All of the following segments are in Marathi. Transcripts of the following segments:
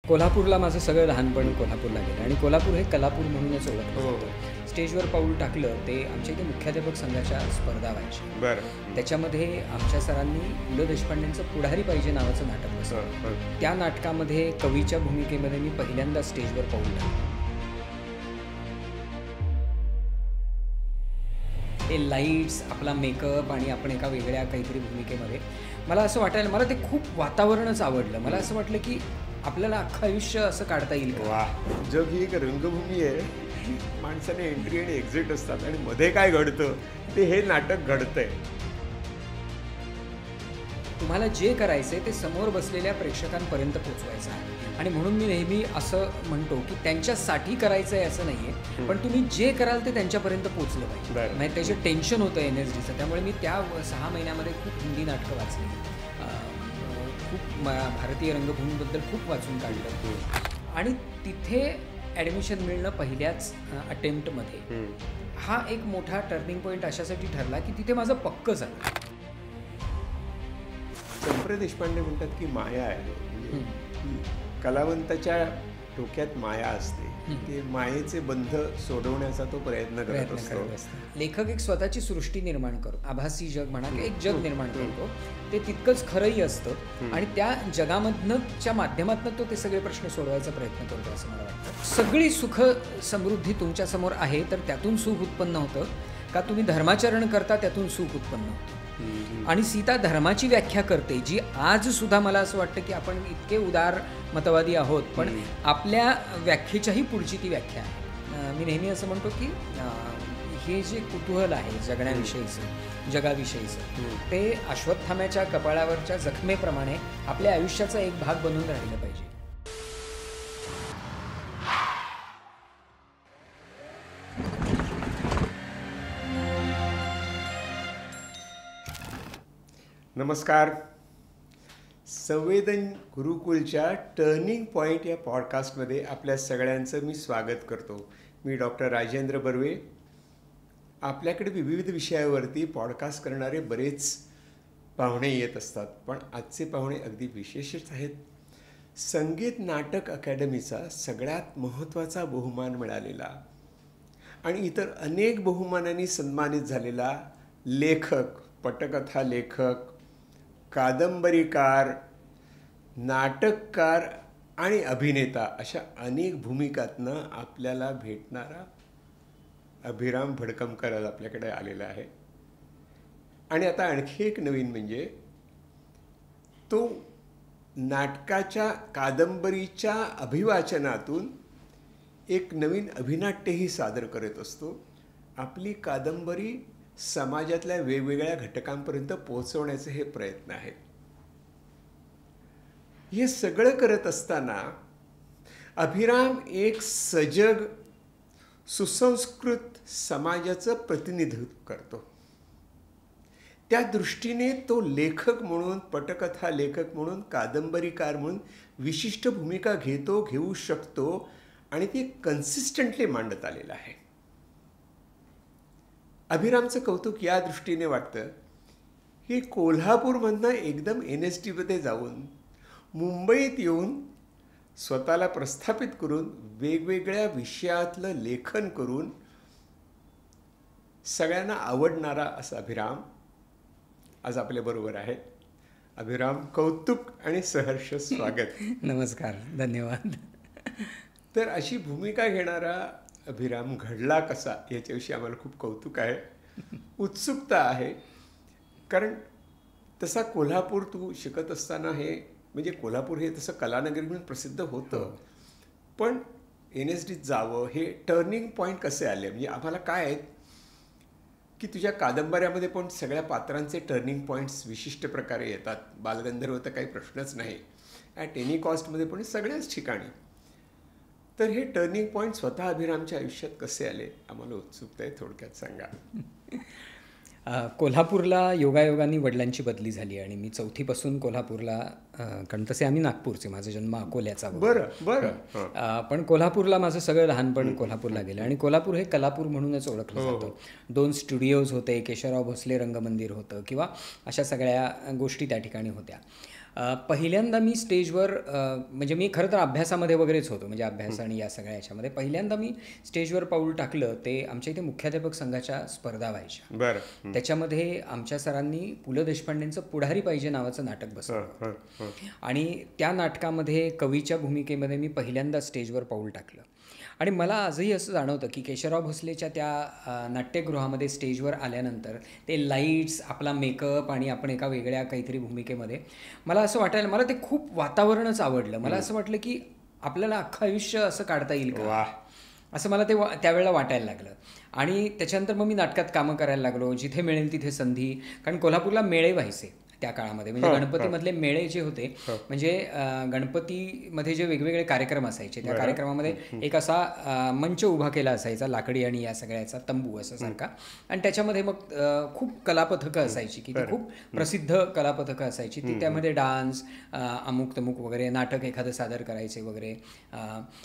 कोल्हापूरला माझं सगळं लहानपण कोल्हापूरला गेलं आणि कोल्हापूर हे कलापूर म्हणूनच ओळखलं जातं. स्टेजवर पाऊल टाकलं ते आमच्या इथे मुख्याध्यापक संघाच्या स्पर्धा व्हायच्या. बरं. त्याच्यामध्ये आमच्या सरांनी पु ल देशपांडेंचं पुढारी पाहिजे नावाचं नाटक बसवलं. त्या नाटकामध्ये कवीच्या भूमिकेमध्ये मी पहिल्यांदा स्टेजवर पाऊल टाकलं. ते लाईट्स, आपला मेकअप आणि आपण एका वेगळ्या काहीतरी भूमिकेमध्ये मला असं वाटायला, मला ते खूप वातावरणच आवडलं. मला असं वाटलं की आपल्याला अख्खं आयुष्य असं काढता येईल. वा, जग ही एक रंगभूमी आहे. माणसाने एंट्री आणि एक्झिट असतात आणि मध्ये काय घडतं ते हे नाटक घडतंय. तुम्हाला जे करायचंय ते समोर बसलेल्या प्रेक्षकांपर्यंत पोहोचवायचं आहे. आणि म्हणून मी नेहमी असं म्हणतो की त्यांच्यासाठी करायचं आहे असं नाही आहे, पण तुम्ही जे कराल ते त्यांच्यापर्यंत पोहोचलं पाहिजे. म्हणजे त्याचं टेन्शन होतं NSDचं. त्यामुळे मी त्या 6 महिन्यामध्ये खूप हिंदी नाटकं वाचली, खूप भारतीय रंगभूमीबद्दल खूप वाचून काढलं. आणि तिथे ॲडमिशन मिळणं पहिल्याच अटेम्प्टमध्ये हा एक मोठा टर्निंग पॉईंट अशासाठी ठरला की तिथे माझं पक्क झालं. चंपरे देशपांडे म्हणतात की माया आहे, कलावंताच्या डोक्यात माया असते, ते मायेचे बंध सोडवण्याचा तो प्रयत्न करत असतो. लेखक एक स्वतःची सृष्टी निर्माण करतो, आभासी जग म्हणा, एक जग निर्माण करतो. ते तितकंच खरंही असतं आणि त्या जगामधनच्या माध्यमातून तो ते सगळे प्रश्न सोडवायचा प्रयत्न करतो असं मला वाटतं. सगळी सुख समृद्धी तुमच्यासमोर आहे, तर त्यातून सुख उत्पन्न होतं का तुम्ही धर्माचरण करता त्यातून सुख उत्पन्न होतं. आणि सीता धर्माची व्याख्या करते, जी आज सुद्धा मला असं वाटतं की आपण इतके उदार मतवादी आहोत, पण आपल्या व्याख्येच्याही पुढची ती व्याख्या आहे. मी नेहमी असं म्हणतो की हे जे कुतूहल आहे जगण्याविषयीचं, जगाविषयीचं, ते अश्वत्थाम्याच्या कपाळावरच्या जखमेप्रमाणे आपल्या आयुष्याचा एक भाग बनून राहिलं पाहिजे. नमस्कार. संवेदन गुरुकुलच्या टर्निंग पॉईंट या पॉडकास्टमध्ये आपल्या सगळ्यांचं मी स्वागत करतो. मी डॉक्टर राजेंद्र बर्वे. आपल्याकडे विविध विषयावरती पॉडकास्ट करणारे बरेच पाहुणे येत असतात, पण आजचे पाहुणे अगदी विशेषच आहेत. संगीत नाटक अकॅडमीचा सगळ्यात महत्त्वाचा बहुमान मिळालेला आणि इतर अनेक बहुमानांनी सन्मानित झालेला लेखक, पटकथा लेखक, कादंबरीकार, नाटककार आणि अभिनेता अशा अनेक भूमिकांतनं आपल्याला भेटणारा अभिराम भडकमकर आज आपल्याकडे आलेला आहे. आणि आता आणखी एक नवीन म्हणजे तो नाटकाच्या, कादंबरीच्या अभिवाचनातून एक नवीन अभिनाट्यही सादर करत असतो. आपली कादंबरी समाजातल्या वेगवेगळ्या घटकांपर्यंत पोहोचवण्याचे हे प्रयत्न आहेत. हे सगळं करत असताना अभिराम एक सजग, सुसंस्कृत समाजाचं प्रतिनिधित्व करतो. त्या दृष्टीने तो लेखक म्हणून, पटकथा लेखक म्हणून, कादंबरीकार म्हणून विशिष्ट भूमिका घेऊ शकतो आणि ती कन्सिस्टंटली मांडत आलेलं आहे. अभिरामचं कौतुक या दृष्टीने वाटतं की कोल्हापूरमधनं एकदम NSDमध्ये जाऊन मुंबईत येऊन स्वतःला प्रस्थापित करून वेगवेगळ्या विषयातलं लेखन करून सगळ्यांना आवडणारा असा अभिराम आज आपल्याबरोबर आहे. अभिराम, कौतुक आणि सहर्ष स्वागत. नमस्कार, धन्यवाद. तर अशी भूमिका घेणारा अभिराम घडला कसा याच्याविषयी आम्हाला खूप कौतुक आहे, उत्सुकता आहे. कारण तसा कोल्हापूर तू शिकत असताना हे, म्हणजे कोल्हापूर हे तसं कलानगरी म्हणून प्रसिद्ध होतं, पण NSDत जावं हे टर्निंग पॉईंट कसे आले? म्हणजे आम्हाला काय आहेत की तुझ्या कादंबऱ्यामध्ये पण सगळ्या पात्रांचे टर्निंग पॉईंट्स विशिष्ट प्रकारे येतात. बालगंधर्व तर काही प्रश्नच नाही, ॲट एनी कॉस्टमध्ये पण सगळ्याच ठिकाणी. तर हे टर्निंग पॉईंट स्वतः अभिरामच्या आयुष्यात कसे आले आम्हाला उत्सुकता आहे, थोडक्यात सांगा. कोल्हापूरला योगायोगाने वडिलांची बदली झाली आणि मी 4थीपासून कोल्हापूरला, कारण तसे आम्ही नागपूरचे, माझा जन्म अकोल्याचा. बरं. पण कोल्हापूरला माझं सगळं लहानपण कोल्हापूरला गेलं आणि कोल्हापूर हे कलापूर म्हणूनच ओळखलं जातं. 2 स्टुडिओज होते, केशवराव भोसले रंगमंदिर होतं किंवा अशा सगळ्या गोष्टी त्या ठिकाणी होत्या. पहिल्यांदा मी स्टेजवर म्हणजे मी खरं तर अभ्यासामध्ये वगैरेच होतो, म्हणजे अभ्यास आणि या सगळ्या ह्याच्यामध्ये पहिल्यांदा मी स्टेजवर पाऊल टाकलं ते आमच्या इथे मुख्याध्यापक संघाच्या स्पर्धा व्हायच्या. बरं. त्याच्यामध्ये आमच्या सरांनी पु ल देशपांडेंचं पुढारी पाहिजे नावाचं नाटक बसवलं आणि त्या नाटकामध्ये कवीच्या भूमिकेमध्ये मी पहिल्यांदा स्टेजवर पाऊल टाकलं. आणि मला आजही असं जाणवतं की केशवराव भोसलेच्या त्या नाट्यगृहामध्ये स्टेजवर आल्यानंतर ते लाईट्स, आपला मेकअप आणि आपण एका वेगळ्या काहीतरी भूमिकेमध्ये, मला असं वाटायला, मला ते खूप वातावरणच आवडलं. मला असं वाटलं की आपल्याला अख्खं आयुष्य असं काढता येईल का, असं मला ते त्यावेळेला वाटायला लागलं. आणि त्याच्यानंतर मग मी नाटकात कामं करायला लागलो, जिथे मिळेल तिथे संधी. कारण कोल्हापूरला मेळे व्हायचे त्या काळामध्ये, म्हणजे गणपतीमधले मेळे जे होते, म्हणजे गणपतीमध्ये जे वेगवेगळे कार्यक्रम असायचे त्या कार्यक्रमामध्ये एक असा मंच उभा केला असायचा, लाकडी आणि या सगळ्याचा तंबू असं सारखा, आणि त्याच्यामध्ये मग खूप कलापथकं असायची की ती खूप प्रसिद्ध कलापथकं असायची ती, त्यामध्ये डान्स, अमुक तमुक वगैरे, नाटक एखादं सादर करायचे वगैरे.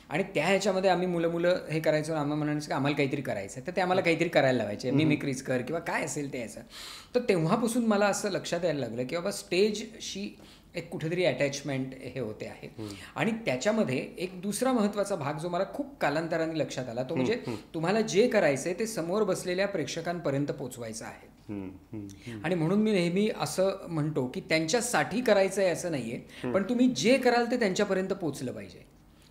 आणि त्या ह्याच्यामध्ये आम्ही मुलं हे करायचो, आम्हाला म्हणायचं की आम्हाला काहीतरी करायचं, तर ते आम्हाला काहीतरी करायला लावायचे, मिमिक्रीज कर किंवा काय असेल ते याचं. तर तेव्हापासून मला असं लक्षात यायला लागलं की बाबा स्टेजशी एक कुठेतरी अटॅचमेंट हे होते आहे. आणि त्याच्यामध्ये एक दुसरा महत्त्वाचा भाग जो मला खूप कालांतराने लक्षात आला, तो म्हणजे तुम्हाला जे करायचंय ते समोर बसलेल्या प्रेक्षकांपर्यंत पोचवायचं आहे. आणि म्हणून मी नेहमी असं म्हणतो की त्यांच्यासाठी करायचंय असं नाहीये, पण तुम्ही जे कराल ते त्यांच्यापर्यंत पोचलं पाहिजे.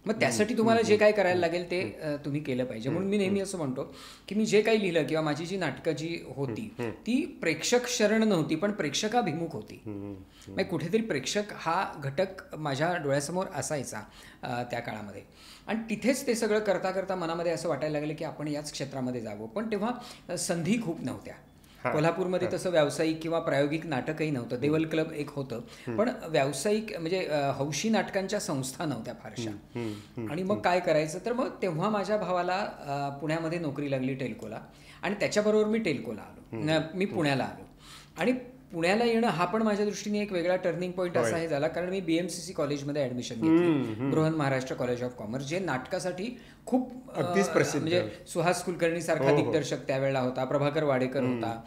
मग त्यासाठी तुम्हाला जे काय करायला लागेल ते तुम्ही केलं पाहिजे. म्हणून मी नेहमी असं म्हणतो की मी जे काही लिहिलं किंवा माझी जी नाटकं जी होती ती प्रेक्षक शरण नव्हती, पण प्रेक्षकाभिमुख होती. म्हणजे कुठेतरी प्रेक्षक हा घटक माझ्या डोळ्यासमोर असायचा त्या काळामध्ये. आणि तिथेच ते सगळं करता करता मनामध्ये असं वाटायला लागलं की आपण याच क्षेत्रामध्ये जावं. पण तेव्हा संधी खूप नव्हत्या. कोल्हापूरमध्ये तसं व्यावसायिक किंवा प्रायोगिक नाटकही नव्हतं. देवल क्लब एक होतं, पण व्यावसायिक म्हणजे हौशी नाटकांच्या संस्था नव्हत्या फारशा. आणि मग काय करायचं, तर मग तेव्हा माझ्या भावाला पुण्यामध्ये नोकरी लागली टेल्कोला, आणि त्याच्याबरोबर मी टेल्कोला आलो, मी पुण्याला आलो. आणि पुण्याला येणं हा पण माझ्या दृष्टीने एक वेगळा टर्निंग पॉईंट असा हे झाला, कारण मी BMCC कॉलेजमध्ये ॲडमिशन घेतली, Brihan Maharashtra college of commerce, जे नाटकासाठी खूप म्हणजे सुहास कुलकर्णी सारखा दिग्दर्शक त्यावेळेला होता, प्रभाकर वाडेकर होता.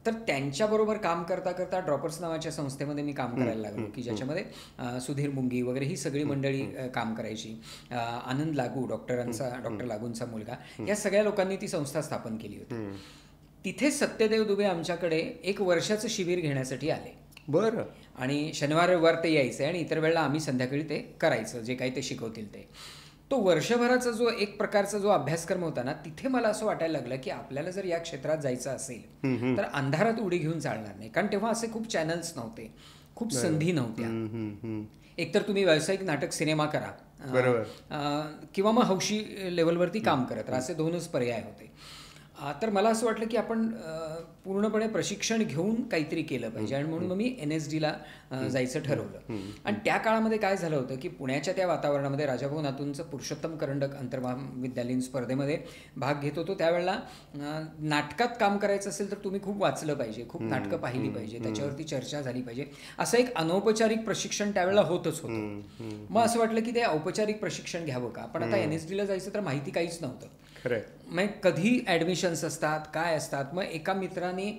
तर त्यांच्याबरोबर काम करता करता ड्रॉपर्स नावाच्या संस्थेमध्ये मी काम करायला लागलो, की ज्याच्यामध्ये सुधीर मुंगी वगैरे ही सगळी मंडळी काम करायची. आनंद लागू, डॉक्टर लागूंचा मुलगा, या सगळ्या लोकांनी ती संस्था स्थापन केली होती. तिथे सत्यदेव दुबे आमच्याकडे एक वर्षाचं शिबिर घेण्यासाठी आले. बरं. आणि शनिवार रविवार ते यायचे आणि इतर वेळेला आम्ही संध्याकाळी ते करायचं, जे काही ते शिकवतील ते. तो वर्षभराचा जो एक प्रकारचा जो अभ्यासक्रम होता ना, तिथे मला असं वाटायला लागलं की आपल्याला जर या क्षेत्रात जायचं असेल तर अंधारात उडी घेऊन चालणार नाही. कारण तेव्हा असे खूप चॅनल्स नव्हते, खूप संधी नव्हत्या. एकतर तुम्ही व्यावसायिक नाटक सिनेमा करा किंवा मग हौशी लेवलवरती काम करत राहा, असे दोनच पर्याय होते. तर मला असं वाटलं की आपण पूर्णपणे प्रशिक्षण घेऊन काहीतरी केलं पाहिजे. आणि म्हणून मग मी NSDला जायचं ठरवलं. आणि त्या काळामध्ये काय झालं होतं की पुण्याच्या त्या वातावरणामध्ये राजाभाऊ नातूंचं पुरुषोत्तम करंडक आंतरमहाविद्यालयीन स्पर्धेमध्ये भाग घेत होतो. त्यावेळेला नाटकात काम करायचं असेल तर तुम्ही खूप वाचलं पाहिजे, खूप नाटकं पाहिली पाहिजे, त्याच्यावरती चर्चा झाली पाहिजे, असं एक अनौपचारिक प्रशिक्षण त्यावेळेला होतच होतं. मग असं वाटलं की ते औपचारिक प्रशिक्षण घ्यावं का. पण आता NSDला जायचं तर माहिती काहीच नव्हतं. मग कधी ॲडमिशन्स असतात, काय असतात. मग एका मित्राने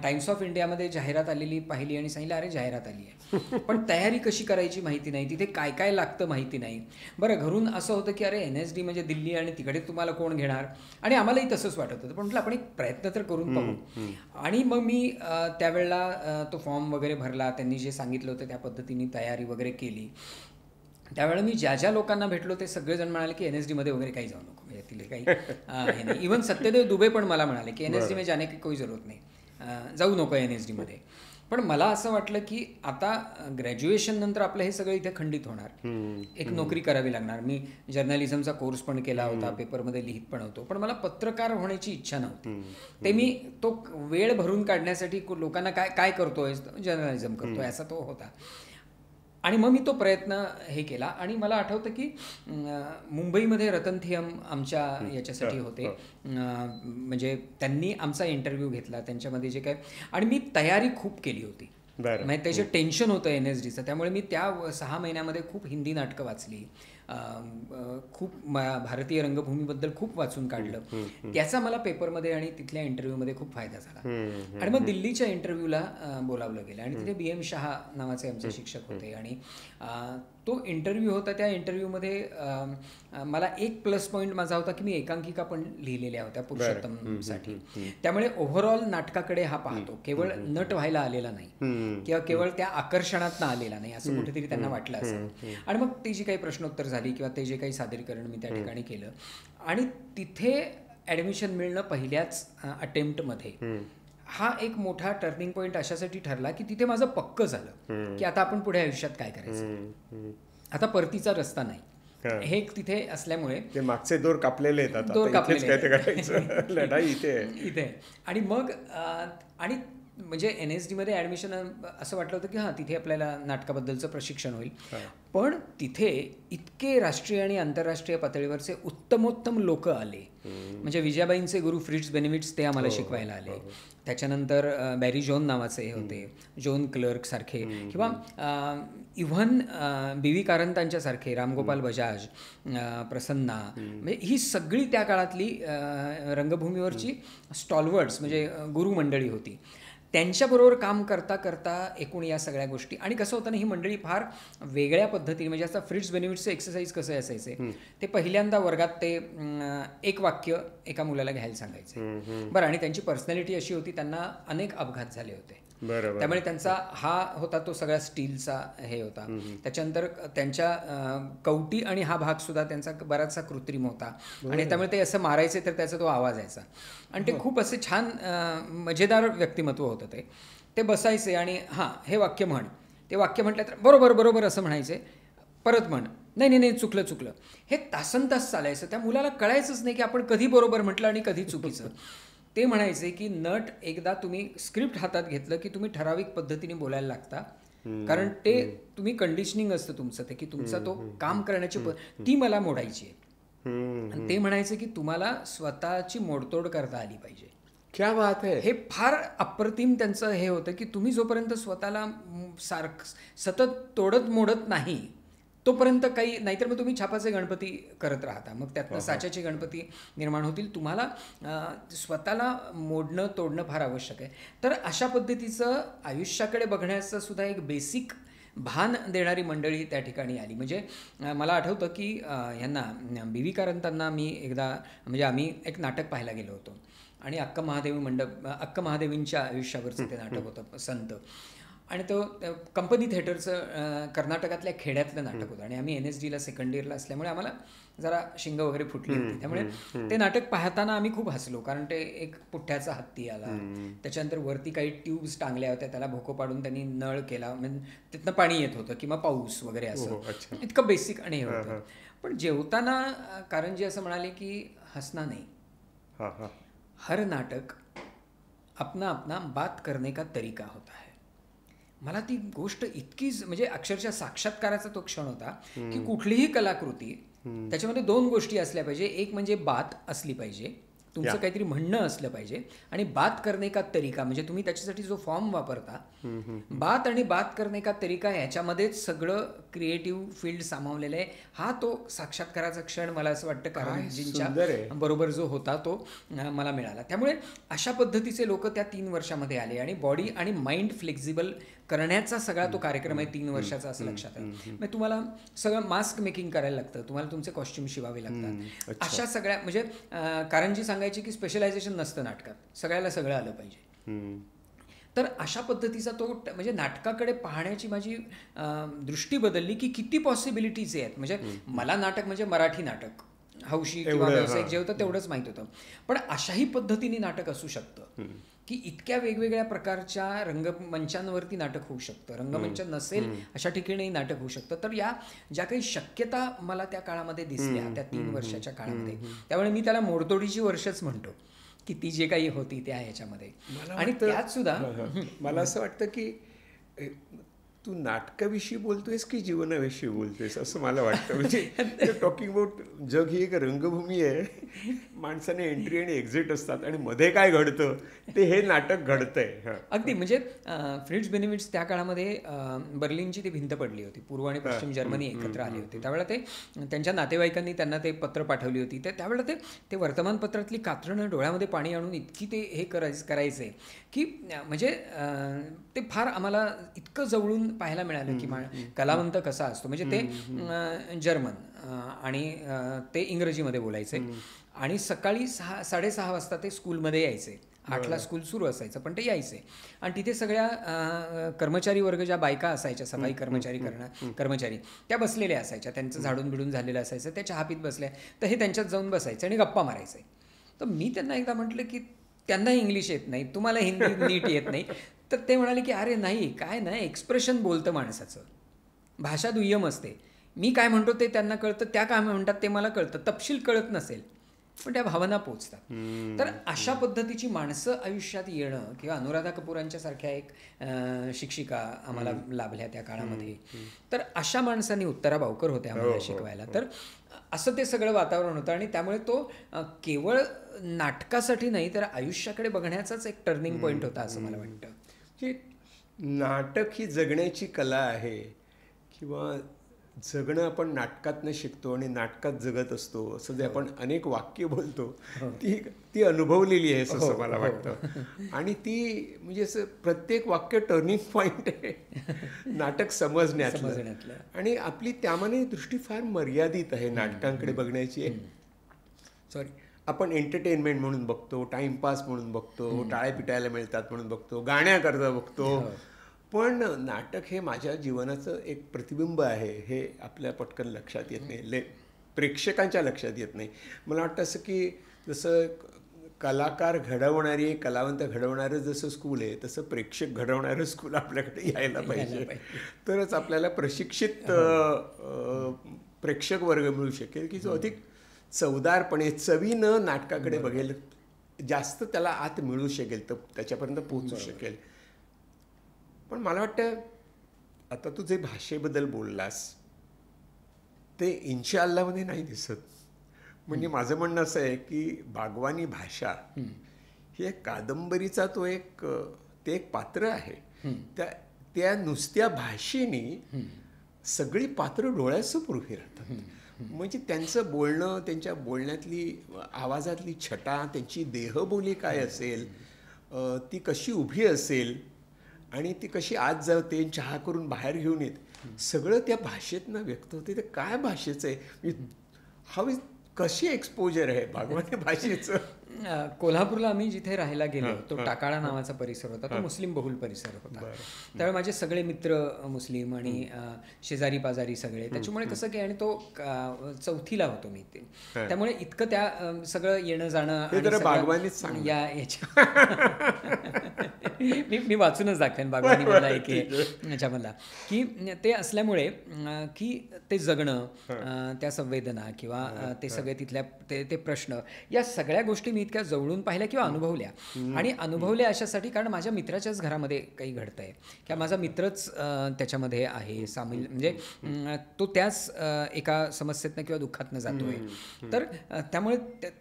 टाइम्स ऑफ इंडियामध्ये जाहिरात आलेली पाहिली आणि सांगितलं अरे जाहिरात आली आहे, पण तयारी कशी करायची माहिती नाही, तिथे काय काय लागतं माहिती नाही. बरं, घरून असं होतं की अरे NSD म्हणजे दिल्ली आणि तिकडे तुम्हाला कोण घेणार, आणि आम्हालाही तसंच वाटत होतं. पण म्हटलं आपण एक प्रयत्न तर करून पाहू. आणि मग मी त्यावेळेला तो फॉर्म वगैरे भरला, त्यांनी जे सांगितलं होतं त्या पद्धतीने तयारी वगैरे केली. त्यावेळेला मी ज्या ज्या लोकांना भेटलो ते सगळेजण म्हणाले की NSDमध्ये वगैरे काही जाऊ नको, म्हणजे तिथे काही हे नाही. इव्हन सत्यदेव दुबे पण मला म्हणाले की NSD मध्ये जाणे की कोई जरूरत नाही, जाऊ नको NSDमध्ये. पण मला असं वाटलं की आता ग्रॅज्युएशन नंतर आपलं हे सगळं इथे खंडित होणार, एक नोकरी करावी लागणार. मी जर्नलिझमचा कोर्स पण केला होता, पेपरमध्ये लिहित पण होतो, पण मला पत्रकार होण्याची इच्छा नव्हती. ते मी तो वेळ भरून काढण्यासाठी लोकांना काय काय करतोय, जर्नलिझम करतोय असा तो होता. आणि मग मी तो प्रयत्न हे केला. आणि मला आठवतं की मुंबईमध्ये रतन थियम आमच्या याच्यासाठी होते, म्हणजे त्यांनी आमचा इंटरव्ह्यू घेतला त्यांच्यामध्ये जे काय. आणि मी तयारी खूप केली होती, म्हणजे त्याचे टेन्शन होतं NSDचं. त्यामुळे मी त्या 6 महिन्यामध्ये खूप हिंदी नाटकं वाचली, खूप भारतीय रंगभूमीबद्दल खूप वाचून काढलं. त्याचा मला पेपरमध्ये आणि तिथल्या इंटरव्ह्यूमध्ये खूप फायदा झाला. आणि मग दिल्लीच्या इंटरव्ह्यूला बोलावलं गेलं आणि तिथे BM शहा नावाचे आमचे शिक्षक होते आणि तो इंटरव्ह्यू होता. त्या इंटरव्ह्यूमध्ये मला एक प्लस पॉईंट माझा होता की मी एकांकिका पण लिहिलेल्या होत्या पुरुषोत्तमसाठी. त्यामुळे ओव्हरऑल नाटकाकडे हा पाहतो, केवळ नट व्हायला आलेला नाही किंवा केवळ त्या आकर्षणातनं आलेला नाही असं कुठेतरी त्यांना वाटलं असेल. आणि मग ती जी काही प्रश्नोत्तर झाली किंवा ते जे काही सादरीकरण मी त्या ठिकाणी केलं आणि तिथे ॲडमिशन मिळणं पहिल्याच अटेम्प्टमध्ये हा एक मोठा टर्निंग पॉईंट अशासाठी ठरला की तिथे माझं पक्क झालं की आता आपण पुढे आयुष्यात काय करायचं, आता परतीचा रस्ता नाही. हे तिथे असल्यामुळे ते मागचे दोर कापलेले आहेत, दोर कापलेले लढाई इथे. आणि मग आणि म्हणजे NSDमध्ये ॲडमिशन असं वाटलं होतं की हां तिथे आपल्याला नाटकाबद्दलचं प्रशिक्षण होईल. पण तिथे इतके राष्ट्रीय आणि आंतरराष्ट्रीय पातळीवरचे उत्तमोत्तम लोक आले. म्हणजे विजयाबाईंचे गुरु फ्रिट्झ बेनिविट्स ते आम्हाला शिकवायला आले. त्याच्यानंतर बॅरी जोन नावाचे हे होते, जोन क्लर्क सारखे, किंवा इव्हन BV कारंतांच्यासारखे, रामगोपाल बजाज, प्रसन्ना, म्हणजे ही सगळी त्या काळातली रंगभूमीवरची स्टॉलवर्ड्स म्हणजे गुरुमंडळी होती. त्यांच्याबरोबर काम करता करता एकूण या सगळ्या गोष्टी. आणि कसं होतं ना, ही मंडळी फार वेगळ्या पद्धतीने, म्हणजे आता फ्रिट्झ बेनिविट्सचं एक्सरसाइज कसं असायचे, ते पहिल्यांदा वर्गात ते एक वाक्य एका मुलाला घ्यायला सांगायचे. बरं, आणि त्यांची पर्सनॅलिटी अशी होती, त्यांना अनेक अपघात झाले होते, त्यामुळे त्यांचा हा होता तो सगळा स्टीलचा हे होता. त्याच्यानंतर त्यांच्या कवटी आणि हा भाग सुद्धा त्यांचा बराचसा कृत्रिम होता आणि त्यामुळे ते असं मारायचे तर त्याचा तो आवाज यायचा. आणि ते खूप असे छान मजेदार व्यक्तिमत्व होतं. ते बसायचे आणि हां हे वाक्य म्हण, ते वाक्य म्हटलं तर बरोबर बरोबर असं म्हणायचे, परत म्हण, नाही नाही चुकलं. हे तासनतास चालायचं. त्या मुलाला कळायचंच नाही की आपण कधी बरोबर म्हटलं आणि कधी चुकीचं. ते म्हणायचे की नट एकदा तुम्ही स्क्रिप्ट हातात घेतलं की तुम्ही ठराविक पद्धतीने बोलायला लागता, कारण ते तुम्ही कंडिशनिंग असतं तुमचं ते, की तुमचा तो काम करण्याची ती मला मोडायची आहे. ते म्हणायचे की तुम्हाला स्वतःची मोडतोड करता आली पाहिजे. क्या बात आहे. हे फार अप्रतिम त्यांचं हे होतं की तुम्ही जोपर्यंत स्वतःला सतत तोडत मोडत नाही तोपर्यंत काही, नाहीतर मग तुम्ही छापाचे गणपती करत राहता, मग त्यातनं साच्याचे गणपती निर्माण होतील. तुम्हाला स्वतःला मोडणं तोडणं फार आवश्यक आहे. तर अशा पद्धतीचं आयुष्याकडे बघण्याचं सुद्धा एक बेसिक भान देणारी मंडळी त्या ठिकाणी आली. म्हणजे मला आठवतं की ह्यांना BV कारंतांना मी एकदा, म्हणजे आम्ही एक नाटक पाहायला गेलो होतो आणि अक्का महादेवींच्या आयुष्यावरचं ते नाटक होतं, संत. आणि तो कंपनी थिएटरचं कर्नाटकातल्या खेड्यातलं नाटक होतं आणि आम्ही NSDला सेकंड इयरला असल्यामुळे आम्हाला जरा शिंग वगैरे फुटली होती. त्यामुळे ते नाटक पाहताना आम्ही खूप हसलो, कारण ते एक पुठ्ठ्याचा हत्ती आला, त्याच्यानंतर वरती काही ट्यूब्स टांगल्या होत्या, त्याला भोको पाडून त्यांनी नळ केला, म्हणजे तिथनं पाणी येत होतं, किंवा पाऊस वगैरे असं, इतकं बेसिक आणि हे होतं. पण जेवताना कारंजी असं म्हणाले की हसना नाही, हर नाटक अपना बात करने का तरीका होता है. मला ती गोष्ट इतकीच, म्हणजे अक्षरशः साक्षात्काराचा तो क्षण होता की कुठलीही कलाकृती त्याच्यामध्ये दोन गोष्टी असल्या पाहिजे. एक म्हणजे बात असली पाहिजे, तुमचं काहीतरी म्हणणं असलं पाहिजे, आणि बात करणे का तरीका म्हणजे तुम्ही त्याच्यासाठी जो फॉर्म वापरता, बात आणि बात करणे का तरीका ह्याच्यामध्येच सगळं क्रिएटिव्ह फील्ड सामावलेलं आहे. हा तो साक्षात्काराचा क्षण मला असं वाटतं कारंजींच्या बरोबर जो होता तो मला मिळाला. त्यामुळे अशा पद्धतीचे लोक त्या 3 वर्षामध्ये आले आणि बॉडी आणि माइंड फ्लेक्झिबल करण्याचा सगळा तो कार्यक्रम आहे 3 वर्षाचा, असं लक्षात आलं. म्हणजे तुम्हाला सगळं मास्क मेकिंग करायला लागतं, तुम्हाला तुमचे कॉस्ट्युम शिवावे लागतात, अशा सगळ्या, म्हणजे कारंजी सांगायची की स्पेशलायझेशन नसतं नाटकात, सगळ्याला सगळं आलं पाहिजे. तर अशा पद्धतीचा तो, म्हणजे नाटकाकडे पाहण्याची माझी दृष्टी बदलली की किती पॉसिबिलिटीज आहेत. म्हणजे मला नाटक म्हणजे मराठी नाटक हौशी किंवा व्यावसायिक जे होतं तेवढंच माहीत होतं, पण अशाही पद्धतीने नाटक असू शकतं की इतक्या वेगवेगळ्या प्रकारच्या रंगमंचांवरती नाटक होऊ शकतं, रंगमंच नसेल अशा ठिकाणी नाटक होऊ शकतं. तर या ज्या काही शक्यता मला त्या काळामध्ये दिसल्या, त्या 3 वर्षाच्या काळामध्ये, त्यामुळे मी त्याला मोडतोडीची वर्षच म्हणतो की ती जे काही होती त्या ह्याच्यामध्ये. आणि त्यात सुद्धा मला असं वाटतं की तू नाटकाविषयी बोलतोयस की जीवनाविषयी बोलतोयस असं मला वाटतं. म्हणजे टॉकिंग अबाउट जग ही एक रंगभूमी आहे, माणसाने एंट्री आणि एक्झिट असतात आणि मध्ये काय घडतं ते हे नाटक घडतंय. अगदी म्हणजे फ्रिट्झ बेनिफिट्स त्या काळामध्ये बर्लिनची ती भिंत पडली होती, पूर्व आणि पश्चिम जर्मनी एकत्र आली होती. त्यावेळेला ते त्यांच्या नातेवाईकांनी त्यांना ते पत्र पाठवली होती. त्यावेळेला ते वर्तमानपत्रातली कात्रणं डोळ्यामध्ये पाणी आणून इतकी ते हे करायचे की म्हणजे ते फार आम्हाला इतकं जवळून पाहायला मिळालं की कलावंत कसा असतो. म्हणजे ते जर्मन आणि ते इंग्रजीमध्ये बोलायचे आणि सकाळी 6:30 वाजता ते स्कूलमध्ये यायचे. 8ला स्कूल सुरू असायचं पण ते यायचे आणि तिथे सगळ्या कर्मचारी वर्ग ज्या बायका असायच्या, सफाई कर्मचारी त्या बसलेल्या असायच्या. त्यांचं झाडून बिडून झालेलं असायचं, त्या चहा पीत बसल्या तर हे त्यांच्यात जाऊन बसायचे आणि गप्पा मारायचे. तर मी त्यांना एकदा म्हटलं की त्यांना इंग्लिश येत नाही, तुम्हाला हिंदी नीट येत नाही. तर ते म्हणाले की अरे नाही, काय नाही, एक्सप्रेशन बोलतं माणसाचं, भाषा दुय्यम असते. मी काय म्हणतो ते त्यांना कळतं, त्या काय म्हणतात ते मला कळतं, तपशील कळत नसेल पण त्या भावना पोचतात. तर अशा पद्धतीची माणसं आयुष्यात येणं किंवा अनुराधा कपूरांच्या सारख्या एक शिक्षिका आम्हाला लाभल्या त्या काळामध्ये. तर अशा माणसांनी, उत्तरा भावकर होत्या आम्हाला शिकवायला. तर असं ते सगळं वातावरण होतं आणि त्यामुळे तो केवळ नाटकासाठी नाही तर आयुष्याकडे बघण्याचाच एक टर्निंग पॉईंट होता असं मला वाटतं. की नाटक ही जगण्याची कला आहे किंवा जगणं आपण नाटकातनं शिकतो आणि नाटकात जगत असतो असं जे आपण अनेक वाक्य बोलतो ती अनुभवलेली आहे असं मला वाटतं. आणि ती म्हणजे असं प्रत्येक वाक्य टर्निंग पॉईंट आहे नाटक समजण्यातलं. आणि आपली त्यामाने दृष्टी फार मर्यादित आहे नाटकांकडे बघण्याची. सॉरी, आपण एंटरटेनमेंट म्हणून बघतो, टाइमपास म्हणून बघतो, टाळ्या पिटायला मिळतात म्हणून बघतो, गाण्याकरता बघतो. पण नाटक हे माझ्या जीवनाचं एक प्रतिबिंब आहे हे आपल्या पटकन लक्षात येत नाही, प्रेक्षकांच्या लक्षात येत नाही. मला वाटतं असं की जसं कलाकार घडवणारी, कलावंत घडवणारं जसं स्कूल आहे तसं प्रेक्षक घडवणारं स्कूल आपल्याकडे यायला पाहिजे. तरच आपल्याला प्रशिक्षित प्रेक्षक वर्ग मिळू शकेल की जो अधिक चवदारपणे चवीनं नाटकाकडे बघेल, जास्त त्याला आत मिळू शकेल, तर त्याच्यापर्यंत पोहोचू शकेल. पण मला वाटतं आता तू जे भाषेबद्दल बोललास ते इन्शाअल्लामध्ये नाही दिसत. म्हणजे माझं म्हणणं असं आहे की बागवानी भाषा ही एक कादंबरीचा ते एक पात्र आहे. त्या नुसत्या भाषेने सगळी पात्र डोळ्यासमोर उभी राहतात. म्हणजे त्यांचं बोलणं, त्यांच्या बोलण्यातली आवाजातली छटा, त्यांची देहबोली काय असेल, ती कशी उभी असेल आणि ती कशी आत जाते, चहा करून बाहेर घेऊन येते, सगळं त्या भाषेतनं व्यक्त होते. ते काय भाषेचं आहे, हवी कशी एक्सपोजर आहे बागवानी भाषेचं. कोल्हापूरला आम्ही जिथे राहायला गेलो तो टाकाळा नावाचा परिसर होता, तो मुस्लिम बहुल परिसर होता. त्यावेळी माझे सगळे मित्र मुस्लिम आणि शेजारी पाजारी सगळे. त्याच्यामुळे कसं की, आणि तो 4थीला होतो मी ते, त्यामुळे इतकं त्या सगळं येणं जाणं मी वाचूनच दाखवेन बागवानी मला एक याच्यामधला की ते असल्यामुळे की ते जगणं, त्या संवेदना किंवा ते सगळे तिथल्या ते प्रश्न, या सगळ्या गोष्टी मी इतक्या जवळून पाहिल्या किंवा अनुभवल्या. आणि अनुभवल्या अशासाठी कारण माझ्या मित्राच्याच घरामध्ये काही घडतंय किंवा माझा मित्रच त्याच्यामध्ये आहे सामील, म्हणजे तो त्याच एका समस्येतनं किंवा दुःखातनं जातोय. तर त्यामुळे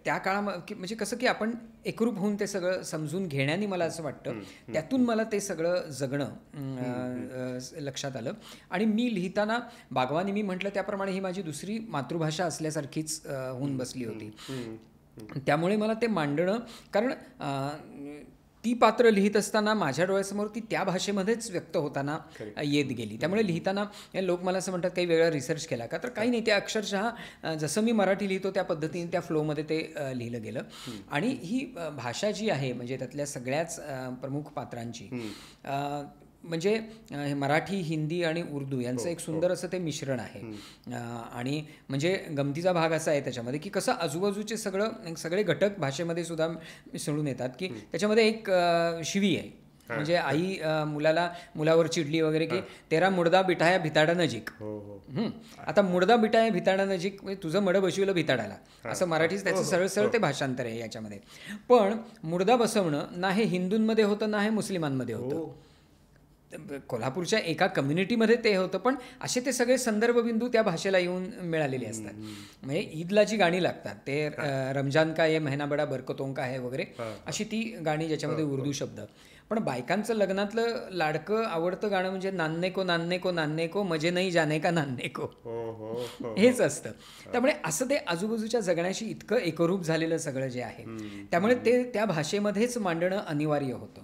त्या काळामध्ये म्हणजे कसं की आपण एकरूप होऊन ते सगळं समजून घेण्याने मला असं वाटतं त्यातून मला ते सगळं जगणं लक्षात आलं. आणि मी लिहिताना बागवानी मी म्हटलं त्याप्रमाणे ही माझी दुसरी मातृभाषा असल्यासारखीच होऊन बसली होती. त्यामुळे मला ते मांडणं, कारण ती पात्र लिहित असताना माझ्या डोळ्यासमोर ती त्या भाषेमध्येच व्यक्त होताना येत गेली. त्यामुळे लिहिताना लोक मला असं म्हणतात काही वेगळा रिसर्च केला का, तर काही नाही, ते अक्षरशः जसं मी मराठी लिहितो त्या पद्धतीने त्या फ्लोमध्ये ते लिहिलं गेलं. आणि ही भाषा जी आहे म्हणजे त्यातल्या सगळ्याच प्रमुख पात्रांची म्हणजे मराठी, हिंदी आणि उर्दू यांचं एक सुंदर असं ते मिश्रण आहे. आणि म्हणजे गमतीचा भाग असा आहे त्याच्यामध्ये की कसं आजूबाजूचे सगळे घटक भाषेमध्ये सुद्धा मिसळून येतात. की त्याच्यामध्ये एक शिवी आहे, म्हणजे आई मुलावर चिडली वगैरे की तेरा मुडदा बिठाया भिताडा नजीक. आता मुडदा बिठाया भिताडा नजीक म्हणजे तुझं मड बसविलं भिताडाला, असं मराठीच त्याचं सरळ ते भाषांतर आहे याच्यामध्ये. पण मुडदा बसवणं ना हे हिंदूंमध्ये होतं ना हे मुस्लिमांमध्ये होतं. कोल्हापूरच्या एका कम्युनिटीमध्ये ते होतं, पण असे ते सगळे संदर्भबिंदू त्या भाषेला येऊन मिळालेले असतात. म्हणजे ईदला जी गाणी लागतात ते रमजान का ये महिना बडा बरकतों का है वगैरे अशी ती गाणी ज्याच्यामध्ये उर्दू शब्द. पण बायकांचं लग्नातलं लाडकं आवडतं गाणं म्हणजे नान्ने को नान्ने को नान्ने को मजे नाही जाने का नान्ने को, हेच असतं. त्यामुळे असं ते आजूबाजूच्या जगण्याशी इतकं एकरूप झालेलं सगळं जे आहे, त्यामुळे ते त्या भाषेमध्येच मांडणं अनिवार्य होतं.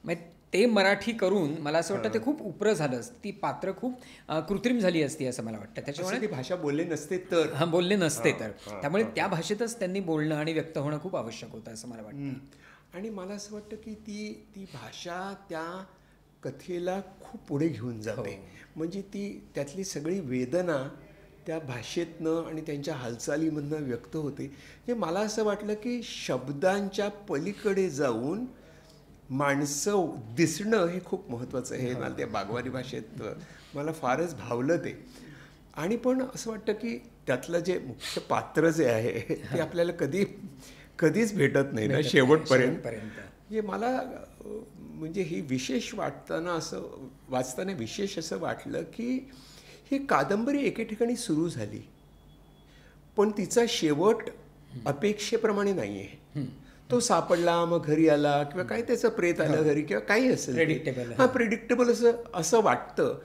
म्हणजे ते मराठी करून मला असं वाटतं ते खूप उपरं झालं, ती पात्र खूप कृत्रिम झाली असती असं मला वाटतं. त्याच्यामुळे ती भाषा बोलले नसते तर बोलले नसते तर त्यामुळे त्या भाषेतच त्यांनी बोलणं आणि व्यक्त होणं खूप आवश्यक होतं असं मला वाटतं. आणि मला असं वाटतं की ती भाषा त्या कथेला खूप पुढे घेऊन जाते. म्हणजे ती त्यातली सगळी वेदना त्या भाषेतनं आणि त्यांच्या हालचालीमधनं व्यक्त होते. म्हणजे मला असं वाटलं की शब्दांच्या पलीकडे जाऊन माणसं दिसणं हे खूप महत्त्वाचं आहे. मला त्या बागवानी भाषेत मला फारच भावलं ते. आणि पण असं वाटतं की त्यातलं जे मुख्य पात्र जे आहे ते आपल्याला कधीच भेटत नाही ना शेवटपर्यंत. म्हणजे मला म्हणजे ही विशेष वाचताना विशेष असं वाटलं की ही कादंबरी एके ठिकाणी सुरू झाली पण तिचा शेवट अपेक्षेप्रमाणे नाही आहे. तो सापडला मग घरी आला किंवा काही त्याचं प्रेत आलं घरी किंवा काही असेल प्रेडिक्टेबल असं वाटतं.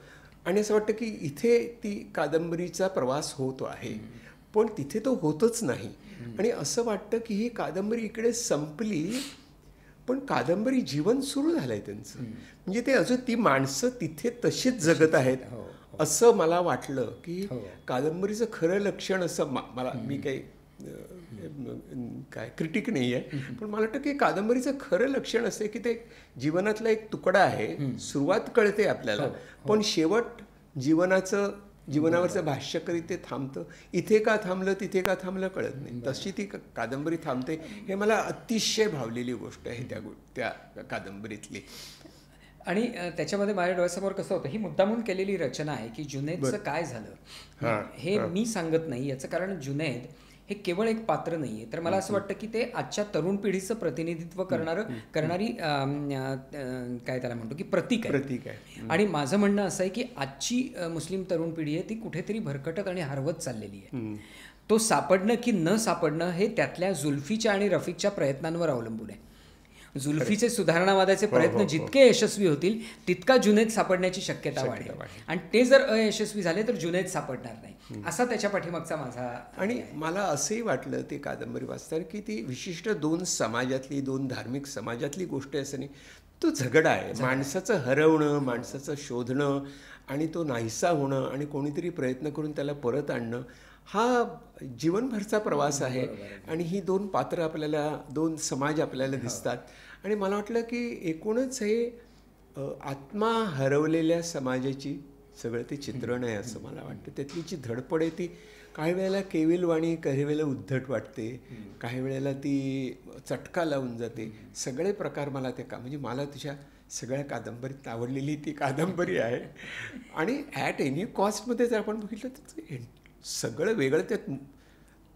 आणि असं वाटतं की इथे ती कादंबरीचा प्रवास होतो आहे पण तिथे तो होतच नाही. आणि असं वाटतं की ही कादंबरी इकडे संपली पण कादंबरी जीवन सुरू झालंय त्यांचं. म्हणजे ते अजून ती माणसं तिथे तशीच जगत आहेत असं मला वाटलं की कादंबरीचं खरं लक्षण असं मी काही काय क्रिटिक नाही आहे पण मला वाटतं की कादंबरीचं खरं लक्षण असं आहे की ते जीवनातला एक तुकडा आहे. सुरुवात कळते आपल्याला पण शेवट जीवनावरचं भाष्य करीत ते थांबतं. इथे का थांबलं तिथे का थांबलं कळत नाही. तशी ती कादंबरी थांबते. हे मला अतिशय भावलेली गोष्ट आहे त्या कादंबरीतली. आणि त्याच्यामध्ये माझ्या डोळ्यासमोर कसं होतं, ही मुद्दामून केलेली रचना आहे की जुनैदचं काय झालं हे मी सांगत नाही. याचं कारण जुनैद हे केवळ एक पात्र नाही आहे तर मला असं वाटतं की ते आजच्या तरुण पिढीचं प्रतिनिधित्व करणारी काय त्याला म्हणतो की प्रतीक आहे. आणि माझं म्हणणं असं आहे की आजची मुस्लिम तरुण पिढी आहे ती कुठेतरी भरकटत आणि हरवत चाललेली आहे. तो सापडणं की न सापडणं हे त्यातल्या जुल्फीच्या आणि रफिकच्या प्रयत्नांवर अवलंबून आहे. जुल्फीचे सुधारणावादाचे प्रयत्न जितके यशस्वी होतील तितका जुनैद सापडण्याची शक्यता वाढेल आणि ते जर अयशस्वी झाले तर जुनैद सापडणार नाही असा त्याच्या पाठीमागचा माझा. आणि मला असंही वाटलं ते कादंबरी वाचताना की ती विशिष्ट दोन धार्मिक समाजातली गोष्ट आहे असं नाही. तो झगडा आहे माणसाचं हरवणं, माणसाचं शोधणं आणि तो नाहीसा होणं आणि कोणीतरी प्रयत्न करून त्याला परत आणणं हा जीवनभरचा प्रवास आहे. आणि ही दोन पात्र आपल्याला दोन समाज आपल्याला दिसतात. आणि मला वाटलं की एकूणच हे आत्मा हरवलेल्या समाजाची सगळं ते चित्रण आहे असं मला वाटतं. त्यातली जी धडपड आहे ती काही वेळेला केविलवाणी, काही वेळेला उद्धट वाटते, काही वेळेला ती चटका लावून जाते. सगळे प्रकार मला म्हणजे मला तुझ्या सगळ्या कादंबरीत आवडलेली ती कादंबरी आहे. आणि ॲट एनी कॉस्टमध्ये जर आपण बघितलं तर सगळं वेगळं त्यात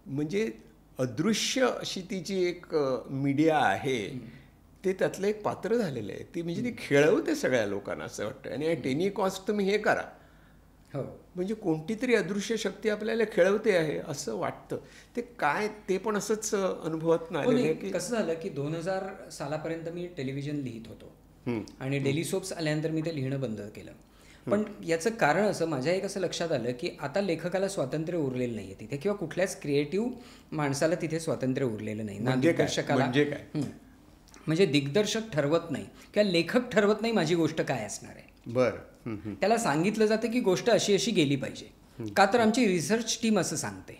म्हणजे अदृश्य अशी ती जी एक मीडिया आहे ते त्यातलं एक पात्र झालेलं आहे. ती म्हणजे ती खेळवते सगळ्या लोकांना असं वाटतं. आणि ॲट एनी कॉस्ट तुम्ही हे करा म्हणजे कोणती तरी अदृश्य शक्ती आपल्याला खेळवते आहे असं वाटतं. ते काय ते पण असंच अनुभवत नाही. कसं झालं की 2000 सालापर्यंत मी टेलिव्हिजन लिहित होतो आणि डेली सोप्स आल्यानंतर मी ते लिहिणं बंद केलं. पण याचं कारण असं माझ्या एक असं लक्षात आलं की आता लेखकाला स्वातंत्र्य उरलेलं नाही आहे तिथे किंवा कुठल्याच क्रिएटिव्ह माणसाला तिथे स्वातंत्र्य उरलेलं नाही ना. दिग्दर्शकाला म्हणजे दिग्दर्शक ठरवत नाही किंवा लेखक ठरवत नाही माझी गोष्ट काय असणार आहे. त्याला सांगितलं जातं की गोष्ट अशी अशी गेली पाहिजे का तर आमची रिसर्च टीम असं सांगते.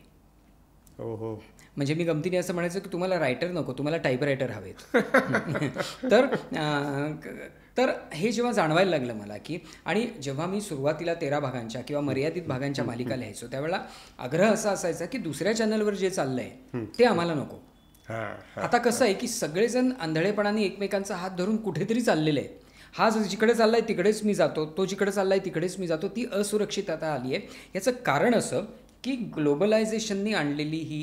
म्हणजे मी गमतीने असं म्हणायचं की तुम्हाला रायटर नको, तुम्हाला टाईपरायटर हवेत. तर हे जेव्हा जाणवायला लागलं मला की आणि जेव्हा मी सुरुवातीला 13 भागांच्या किंवा मर्यादित भागांच्या मालिका लिहायचो त्यावेळेला आग्रह असा असायचा की दुसऱ्या चॅनलवर जे चाललंय ते आम्हाला नको. आता कसं आहे की सगळेजण आंधळेपणाने एकमेकांचा हात धरून कुठेतरी चाललेले आहेत. हा जिकडे चाललाय तिकडेच मी जातो, तो जिकडे चाललाय तिकडेच मी जातो. ती असुरक्षितता आली आहे. याचं कारण असं की ग्लोबलायझेशननी आणलेली ही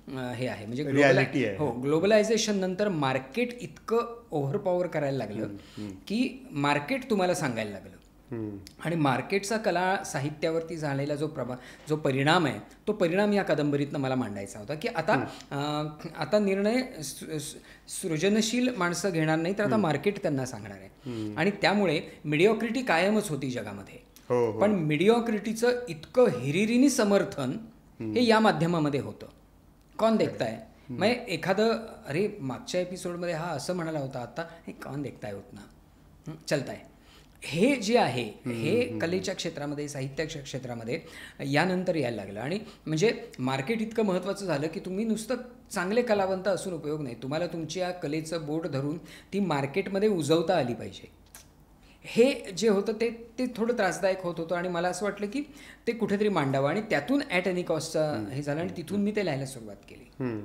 हे आहे म्हणजे Reality आहे. हो, ग्लोबलायझेशन नंतर मार्केट इतकं ओव्हरपॉवर करायला लागलं की मार्केट तुम्हाला सांगायला लागलं. आणि मार्केटचा कला साहित्यावरती झालेला जो परिणाम आहे तो परिणाम या कादंबरीतनं मला मांडायचा होता की आता निर्णय सृजनशील माणसं घेणार नाही तर आता मार्केट त्यांना सांगणार आहे. आणि त्यामुळे मिडिओक्रिटी कायमच होती जगामध्ये, पण मिडिओक्रिटीचं इतकं हिरिरीनी समर्थन हे या माध्यमामध्ये होतं. कौन देखताय म्हणजे एखादं अरे मागच्या एपिसोडमध्ये हा असं म्हणाला होता, आता हे कौन देखताय होत ना चलताय, हे जे आहे हे कलेच्या क्षेत्रामध्ये साहित्याच्या क्षेत्रामध्ये यानंतर यायला लागलं. आणि म्हणजे मार्केट इतकं महत्त्वाचं झालं की तुम्ही नुसतं चांगले कलावंत असून उपयोग नाही, तुम्हाला तुमच्या कलेचं बोट धरून ती मार्केटमध्ये उजवता आली पाहिजे. हे जे होतं ते थोडं त्रासदायक होत होतं आणि मला असं वाटलं की ते कुठेतरी मांडावं आणि त्यातून ॲट एनी कॉस्टचा हे झालं आणि तिथून मी ते लिहायला सुरुवात केली.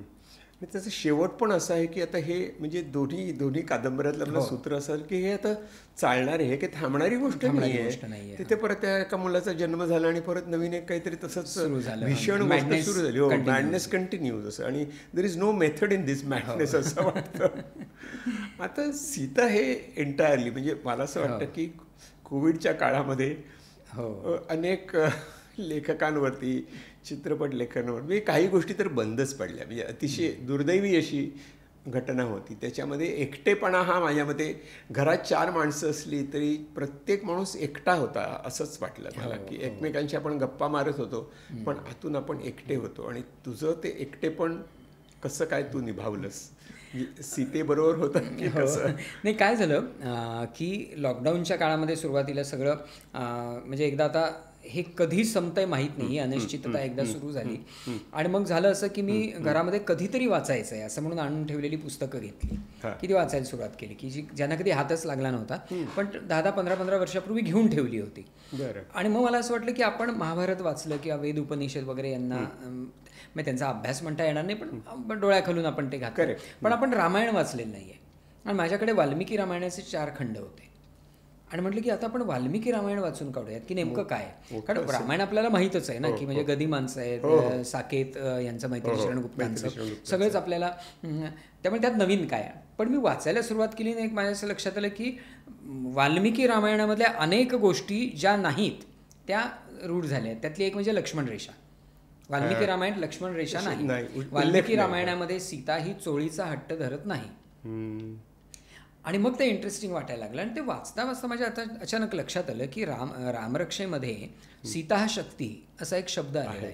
त्याचं शेवट पण असं आहे की आता हे म्हणजे दोन्ही कादंबऱ्यातलं आपलं सूत्र असेल की हे आता चालणारे हे काही थांबणारी गोष्ट नाही. तिथे परत त्या एका मुलाचा जन्म झाला आणि परत नवीन एक काहीतरी तसंच भीषण गोष्ट सुरू झाली. हो, मॅडनेस कंटिन्यूज असं आणि there is no method in this madness असं वाटतं. आता सीता हे एंटायरली म्हणजे मला असं वाटतं की कोविडच्या काळामध्ये अनेक लेखकांवरती चित्रपट लेखनावर काही गोष्टी तर बंदच पडल्या. म्हणजे अतिशय दुर्दैवी अशी घटना होती. त्याच्यामध्ये एकटेपणा हा माझ्या मते घरात 4 माणसं असली तरी प्रत्येक माणूस एकटा होता असंच वाटलं मला की एकमेकांशी आपण गप्पा मारत होतो पण आतून आपण एकटे होतो. आणि तुझं ते एकटेपण कसं काय तू निभावलंस, सीतेबरोबर होतं की कसं? नाही, काय झालं की लॉकडाऊनच्या काळामध्ये सुरुवातीला सगळं म्हणजे एकदा आता हे कधी संपतंय माहीत नाही, अनिश्चितता एकदा सुरू झाली आणि मग झालं असं की मी घरामध्ये कधीतरी वाचायचं आहे असं म्हणून आणून ठेवलेली पुस्तकं घेतली की ती वाचायला सुरुवात केली की ज्यांना कधी हातच लागला नव्हता पण 10-15 वर्षापूर्वी घेऊन ठेवली होती. आणि मग मला असं वाटलं की आपण महाभारत वाचलं किंवा वेद उपनिषद वगैरे यांना मग त्यांचा अभ्यास म्हणता येणार नाही पण डोळ्याखालून आपण ते घातलं, पण आपण रामायण वाचलेलं नाही आहे. आणि माझ्याकडे वाल्मिकी रामायणाचे 4 खंड होते आणि म्हटलं की आता आपण वाल्मिकी रामायण वाचून काढूयात की नेमकं काय. कारण रामायण आपल्याला माहीतच आहे ना की म्हणजे गदी माणसं आहेत, साकेत यांचं मैत्री शरणगुप्तांचं सगळंच आपल्याला, त्यामुळे त्यात नवीन काय. पण मी वाचायला सुरुवात केली नाही, माझ्या असं लक्षात आलं की वाल्मिकी रामायणामधल्या अनेक गोष्टी ज्या नाहीत त्या रूढ झाल्या. त्यातली एक म्हणजे लक्ष्मण रेषा. वाल्मिकी रामायण लक्ष्मण रेषा नाही. वाल्मिकी रामायणामध्ये सीता ही चोळीचा हट्ट धरत नाही. आणि मग ते इंटरेस्टिंग वाटायला लागलं आणि ते वाचता वाचता माझ्या आता अचानक लक्षात आलं की रामरक्षेमध्ये सीता हा शक्ती असा एक शब्द आलेला आहे.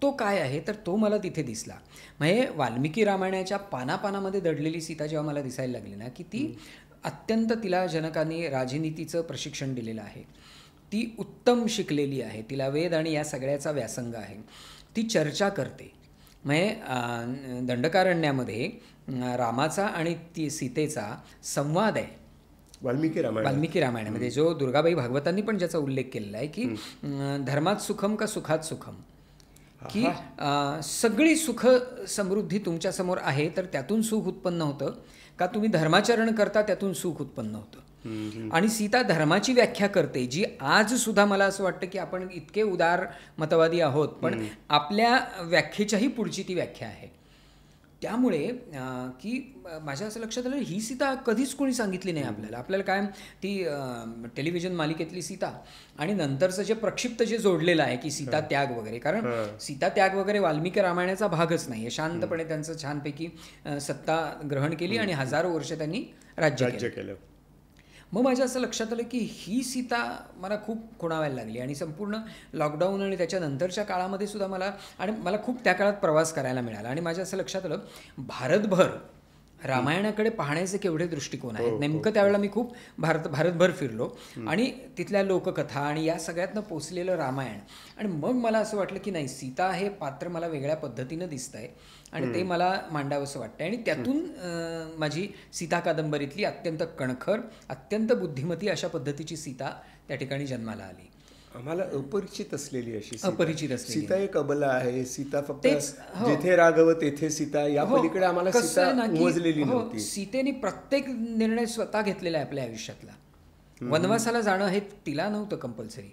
तो काय आहे तर तो मला तिथे दिसला. म्हणजे वाल्मिकी रामायणाच्या पानापानामध्ये दडलेली सीता जेव्हा मला दिसायला लागली ना की ती अत्यंत, तिला जनकाने राजनीतीचं प्रशिक्षण दिलेलं आहे, ती उत्तम शिकलेली आहे, तिला वेद आणि या सगळ्याचा व्यासंग आहे, ती चर्चा करते. म्हणजे दंडकारण्यामध्ये रामाचा आणि ती सीतेचा संवाद आहे वाल्मिकी रामायणामध्ये, जो दुर्गाबाई भागवतांनी पण ज्याचा उल्लेख केलेला आहे की धर्मात सुखम का सुखात सुखम, की सगळी सुख समृद्धी तुमच्यासमोर आहे तर त्यातून सुख उत्पन्न होतं का तुम्ही धर्माचरण करता त्यातून सुख उत्पन्न होतं. आणि सीता धर्माची व्याख्या करते जी आज सुद्धा मला असं वाटतं की आपण इतके उदार मतवादी आहोत पण आपल्या व्याख्येच्याही पुढची ती व्याख्या आहे. त्यामुळे की माझ्या असं लक्षात आलं ही सीता कधीच कोणी सांगितली नाही आपल्याला काय ती टेलिव्हिजन मालिकेतली सीता आणि नंतरचं जे प्रक्षिप्त जे जोडलेलं आहे की सीता त्याग वगैरे, कारण सीता त्याग वगैरे वाल्मिकी रामायणाचा भागच नाही आहे. शांतपणे त्यांचं छानपैकी सत्ता ग्रहण केली आणि हजारो वर्ष त्यांनी राज्य केलं. मग माझ्या असं लक्षात आलं की ही सीता मला खूप खुणावायला लागली आणि संपूर्ण लॉकडाऊन आणि त्याच्यानंतरच्या काळामध्ये सुद्धा मला खूप त्या काळात प्रवास करायला मिळाला. आणि माझ्या असं लक्षात आलं भारतभर रामायणाकडे पाहण्याचे केवढे दृष्टिकोन आहेत. नेमकं त्यावेळेला मी खूप भारतभर फिरलो आणि तिथल्या लोककथा आणि या सगळ्यातनं पोचलेलं रामायण. आणि मग मला असं वाटलं की नाही, सीता हे पात्र मला वेगळ्या पद्धतीनं दिसतंय आणि ते मला मांडावंसं वाटतं. आणि त्यातून माझी सीता कादंबरीतली अत्यंत कणखर, अत्यंत बुद्धिमती अशा पद्धतीची सीता त्या ठिकाणी जन्माला आली. आम्हाला अपरिचित असलेली अशी सीता एक अबला आहे. सीता फक्त जिथे राघव तेथे सीता, या पलीकडे आम्हाला सीता उमजलेली नव्हती. सीतेने प्रत्येक निर्णय स्वतः घेतलेला आहे आपल्या आयुष्यातला. वनवासाला जाणं हे तिला नव्हतं कंपल्सरी,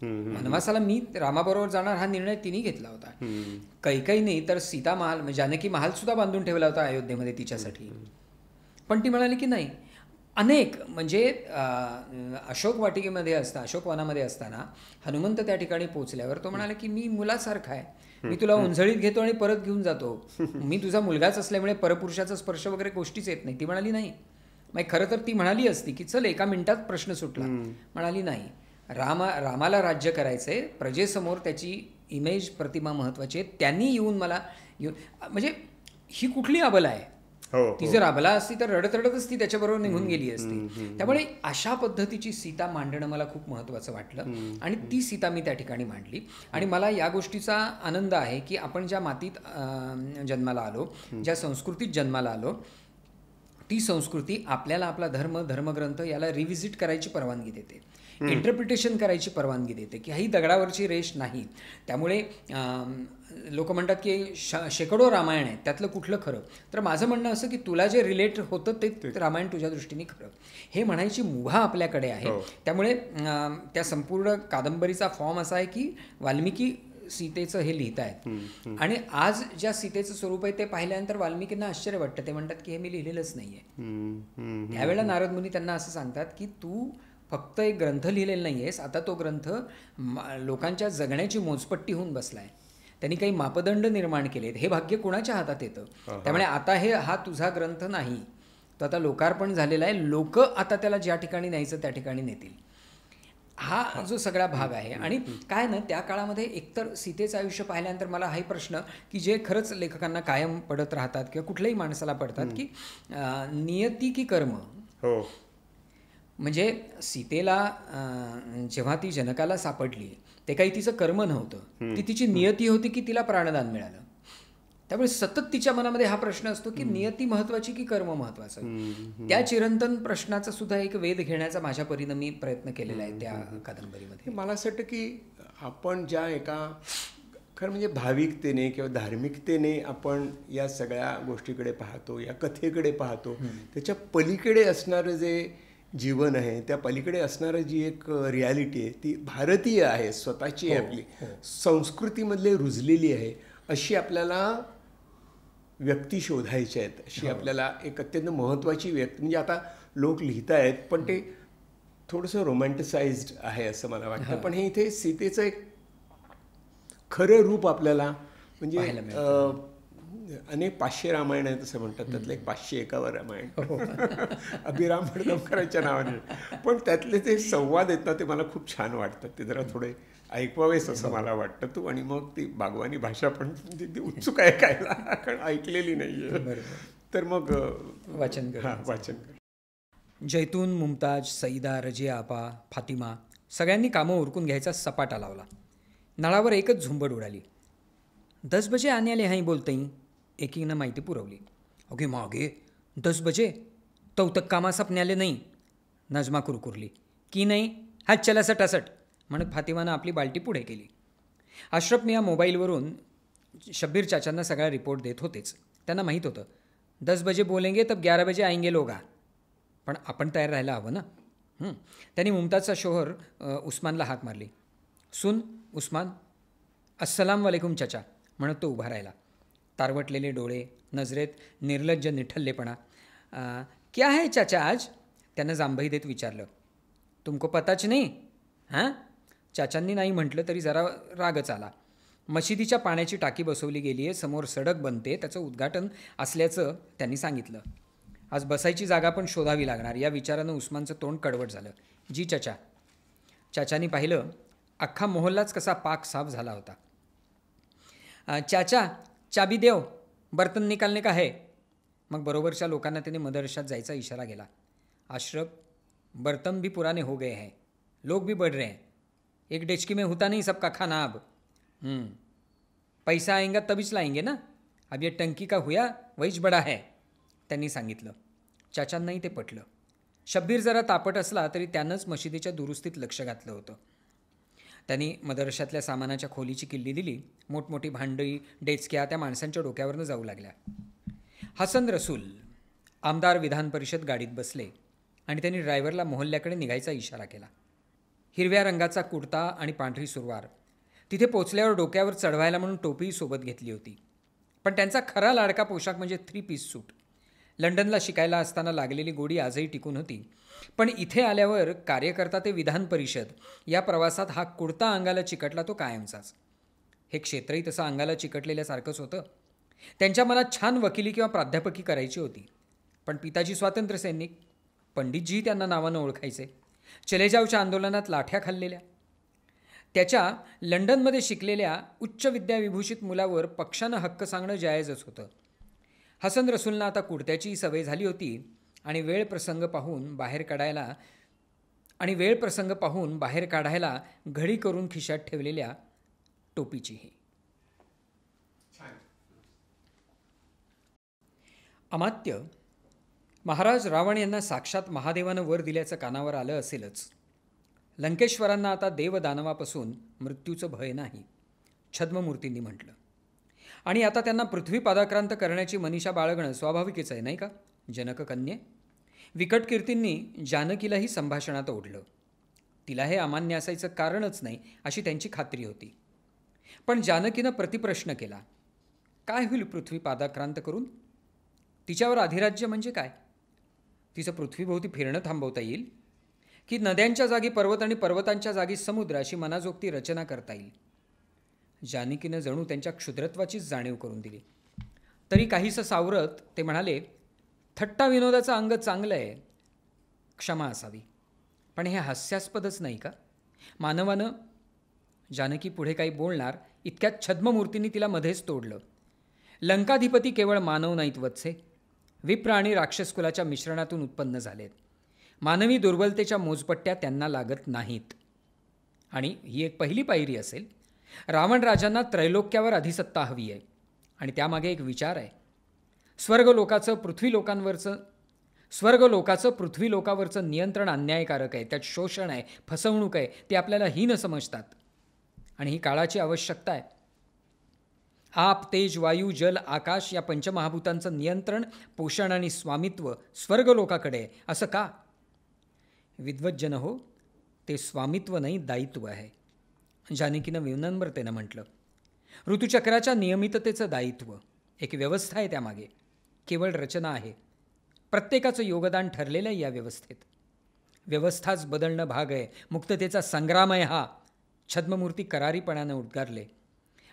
वनवासाला मी रामाबरोबर जाणार हा निर्णय तिने घेतला होता. कैकेयीने तर सीता महाल म्हणजे जानकी महाल सुद्धा बांधून ठेवला होता अयोध्येमध्ये तिच्यासाठी. पण ती म्हणाली की नाही. अनेक म्हणजे अशोक वाटिकेमध्ये अशोक वनामध्ये असताना हनुमंत त्या ठिकाणी पोहोचल्यावर तो म्हणाला की मी मुलासारखा आहे, मी तुला उंजळीत घेतो आणि परत घेऊन जातो, मी तुझा मुलगाच असल्यामुळे परपुरुषाचा स्पर्श वगैरे गोष्टीच येत नाही. ती म्हणाली नाही. मग खरं तर ती म्हणाली असती की चल एका मिनिटात प्रश्न सुटला. म्हणाली नाही, रामाला राज्य करायचंय, प्रजेसमोर त्याची इमेज प्रतिमा महत्वाची आहे, त्यांनी येऊन मला म्हणजे ही कुठली अबला आहे. ती जर अबला असती तर रडत रडतच ती त्याच्याबरोबर निघून गेली असती. त्यामुळे अशा पद्धतीची सीता मांडणं मला खूप महत्त्वाचं वाटलं आणि ती सीता मी त्या ठिकाणी मांडली. आणि मला या गोष्टीचा आनंद आहे की आपण ज्या मातीत जन्माला आलो, ज्या संस्कृतीत जन्माला आलो, ती संस्कृती आपल्याला आपला धर्मग्रंथ याला रिव्हिजिट करायची परवानगी देते, इंटरप्रिटेशन करायची परवानगी देते की ही दगडावरची रेष नाही. त्यामुळे लोक म्हणतात की शेकडो रामायण आहेत, त्यातलं कुठलं खरं. तर माझं म्हणणं असं की तुला जे रिलेट होतं ते रामायण तुझ्या दृष्टीने खरं, हे म्हणायची मुभा आपल्याकडे आहे. त्यामुळे त्या संपूर्ण कादंबरीचा फॉर्म असा आहे की वाल्मिकी सीतेचं हे लिहित आहेत आणि आज ज्या सीतेचं स्वरूप आहे ते पाहिल्यानंतर वाल्मिकींना आश्चर्य वाटतं. ते म्हणतात की हे मी लिहिलेलंच नाहीये. त्यावेळेला नारद मुनी त्यांना असं सांगतात की तू फक्त एक ग्रंथ लिहिलेला नाही आहेस, आता तो ग्रंथ लोकांच्या जगण्याची मोजपट्टी होऊन बसलाय. त्यांनी काही मापदंड निर्माण केलेत. हे भाग्य कुणाच्या हातात येतं. त्यामुळे आता हा तुझा ग्रंथ नाही, तो आता लोकार्पण झालेला आहे. लोक आता त्याला ज्या ठिकाणी न्यायचं त्या ठिकाणी नेतील. हा जो सगळा भाग आहे. आणि काय ना, त्या काळामध्ये एकतर सीतेचं आयुष्य पाहिल्यानंतर मला हाही प्रश्न की जे खरंच लेखकांना कायम पडत राहतात किंवा कुठल्याही माणसाला पडतात की नियती की कर्म. म्हणजे सीतेला जेव्हा ती जनकाला सापडली ते काही तिचं कर्म नव्हतं, ती तिची नियती होती की तिला प्राणदान मिळालं. त्यामुळे सतत तिच्या मनामध्ये हा प्रश्न असतो की नियती महत्वाची की कर्म महत्वाचं. त्या चिरंतन प्रश्नाचा सुद्धा एक वेध घेण्याचा माझ्या परीनं मी प्रयत्न केलेला आहे त्या कादंबरीमध्ये. मला असं वाटतं की आपण ज्या एका खरं म्हणजे भाविकतेने किंवा धार्मिकतेने आपण या सगळ्या गोष्टीकडे पाहतो, या कथेकडे पाहतो, त्याच्या पलीकडे असणारं जे जीवन आहे, त्या पलीकडे असणारं जी एक रियालिटी आहे ती भारतीय आहे, स्वतःची आहे, आपली संस्कृतीमधले रुजलेली आहे. अशी आपल्याला व्यक्ती शोधायच्या आहेत, अशी आपल्याला एक अत्यंत महत्त्वाची व्यक्ती. म्हणजे आता लोक लिहित आहेत पण ते थोडंसं रोमॅन्टिसाइज्ड आहे असं मला वाटतं. पण हे इथे सीतेचं एक खरं रूप आपल्याला म्हणजे अनेक 500 रामायण आहेत असं म्हणतात, त्यातलं एक 501 रामायण अभिराम भडगावकरांच्या नावाने. पण त्यातले ते संवाद आहेत ना, ते मला खूप छान वाटतात. ते जरा थोडे ऐकवावेच असं मला वाटतं. तू आणि मग ती बागवानी भाषा पण ती उत्सुक आहे ऐकायला, कारण ऐकलेली नाहीये. तर मग वाचन कर. जैतून, मुमताज, सईदा, रजिया आपा, फातिमा सगळ्यांनी कामं उरकून घ्यायचा सपाटा लावला. नळावर एकच झुंबड उडाली. 10 बजे आने आले हाई बोलतई, एकीनं माहिती पुरवली. अगे मागे 10 बजे तो तक कामा सपने आले नाही. नजमा कुरकुरली. की नाही, हात चला सटासट म्हणत फातिमानं आपली बाल्टी पुढे केली. अशरफ मियाँ मोबाईलवरून शब्बीर चाचांना सगळा रिपोर्ट देत होतेच. त्यांना माहीत होतं 10 बजे बोलेंगे तब 11 बजे आएंगे लोगा. पण आपण तयार राहायला हवं ना. त्यांनी मुमताजचा शोहर उस्मानला हाक मारली. सुन उस्मान, अस्सलाम वालेकुम चाचा म्हणत तो उभा राहिला. तारवटलेले डोळे, नजरेत निर्लज्ज निठल्लेपणा. क्या है चाचा आज, त्यानं जांभई देत विचारलं. तुमको पताच नाही. हां, चाचांनी नाही म्हटलं तरी जरा रागच आला. मशिदीच्या पाण्याची टाकी बसवली गेली आहे, समोर सडक बनते, त्याचं उद्घाटन असल्याचं त्यांनी सांगितलं. आज बसायची जागा पण शोधावी लागणार. या विचारानं उस्मानचं तोंड कडवट झालं. जी चाचा. चाचांनी पाहिलं अख्खा मोहल्लाच कसा पाक साफ झाला होता. चाचा चाबी देव, बर्तन निकालने का है. मग बरोबरच्या लोकांना त्याने मदरशात जायचा इशारा केला. अशरफ, बर्तन भी पुराने हो गए हैं, लोग भी बढ़ रहे हैं, एक डेचकी में होता नहीं सबका खाना अब. पैसा आएगा तभीच लाएंगे ना, अब ये टंकी का हुया वहीच बडा है, त्यांनी सांगितलं. चाचांनाही ते पटलं. शब्बीर जरा तापट असला तरी त्यानंच मशिदीच्या दुरुस्तीत लक्ष घातलं होतं. त्यांनी मदरशातल्या सामानाच्या खोलीची किल्ली दिली. मोठमोठी भांडी, डेचक्या त्या माणसांच्या डोक्यावरनं जाऊ लागल्या. हसन रसूल, आमदार, विधान परिषद गाडीत बसले आणि त्यांनी ड्रायव्हरला मोहल्ल्याकडे निघायचा इशारा केला. हिरव्या रंगाचा कुर्ता आणि पांढरी सुरवार. तिथे पोचल्यावर डोक्यावर चढवायला म्हणून टोपीही सोबत घेतली होती. पण त्यांचा खरा लाडका पोशाख म्हणजे 3 पीस सूट. लंडनला शिकायला असताना लागलेली गोडी आजही टिकून होती. पण इथे आल्यावर कार्यकर्ता ते विधान परिषद या प्रवासात हा कुर्ता अंगाला चिकटला तो कायमचाच. हे क्षेत्रही तसं अंगाला चिकटलेल्यासारखंच होतं. त्यांच्या मनात छान वकिली किंवा प्राध्यापकी करायची होती. पण पिताजी स्वातंत्र्य सैनिक, पंडितजी त्यांना नावानं ओळखायचे. चलेजावच्या आंदोलनात लाठ्या खाल्लेल्या. त्याच्या लंडनमध्ये शिकलेल्या उच्च विद्याविभूषित मुलावर पक्षानं हक्क सांगणं जायजच होतं. हसन रसूलनं आता कुर्त्याची सवय झाली होती आणि वेळ प्रसंग पाहून बाहेर काढायला घडी करून खिशात ठेवलेल्या टोपीचीही. अमात्य महाराज रावण यांना साक्षात महादेवानं वर दिल्याचं कानावर आलं असेलच. लंकेश्वरांना आता देवदानवापासून मृत्यूचं भय नाही, छद्ममूर्तींनी म्हटलं. आणि आता त्यांना पृथ्वी पादाक्रांत करण्याची मनीषा बाळगणं स्वाभाविकच आहे, नाही का जनककन्ये? विकट कीर्तींनी जानकीलाही संभाषणात ओढलं. तिला हे अमान्य असायचं कारणच नाही अशी त्यांची खात्री होती. पण जानकीनं प्रतिप्रश्न केला, काय होईल पृथ्वी पादाक्रांत करून? तिच्यावर अधिराज्य म्हणजे काय? तिचं पृथ्वीभोवती फिरणं थांबवता येईल की नद्यांच्या जागी पर्वत आणि पर्वतांच्या जागी समुद्र अशी मनाजोगती रचना करता येईल? जानकीनं जणू त्यांच्या क्षुद्रत्वाचीच जाणीव करून दिली. तरी काहीसं सावरत ते म्हणाले, थट्टा विनोदाचं अंग चांगलं आहे, क्षमा असावी. पण हे हास्यास्पदच नाही का? मानवानं. जानकी पुढे काही बोलणार इतक्यात छद्ममूर्तींनी तिला मध्येच तोडलं. लंकाधिपती केवळ मानव नाहीत वत्से, विप्र आणि राक्षसकुलाच्या मिश्रणातून उत्पन्न झालेत. मानवी दुर्बलतेच्या मोजपट्ट्या त्यांना लागत नाहीत. आणि ही एक पहिली पायरी असेल. रावण राजांना त्रैलोक्यावर अधिसत्ता हवी आहे आणि त्यामागे एक विचार आहे. स्वर्गलोकाचं पृथ्वी लोकावरचं नियंत्रण अन्यायकारक आहे, त्यात शोषण आहे, फसवणूक आहे, ते आपल्याला हीन समजतात. आणि ही काळाची आवश्यकता आहे. आप, तेज, वायू, जल, आकाश या पंचमहाभूतांचं नियंत्रण, पोषण आणि स्वामित्व स्वर्गलोकाकडे आहे. असं का? विद्वज्जन हो, ते स्वामित्व नाही, दायित्व आहे. जानकीनं विनम्रतेनं म्हटलं. ऋतुचक्राच्या नियमिततेचं दायित्व, एक व्यवस्था आहे त्यामागे, केवळ रचना आहे. प्रत्येकाचं योगदान ठरलेलं आहे या व्यवस्थेत. व्यवस्थाच बदलणं भाग आहे, मुक्ततेचा संग्राम आहे हा, छद्ममूर्ती करारीपणानं उद्गारले.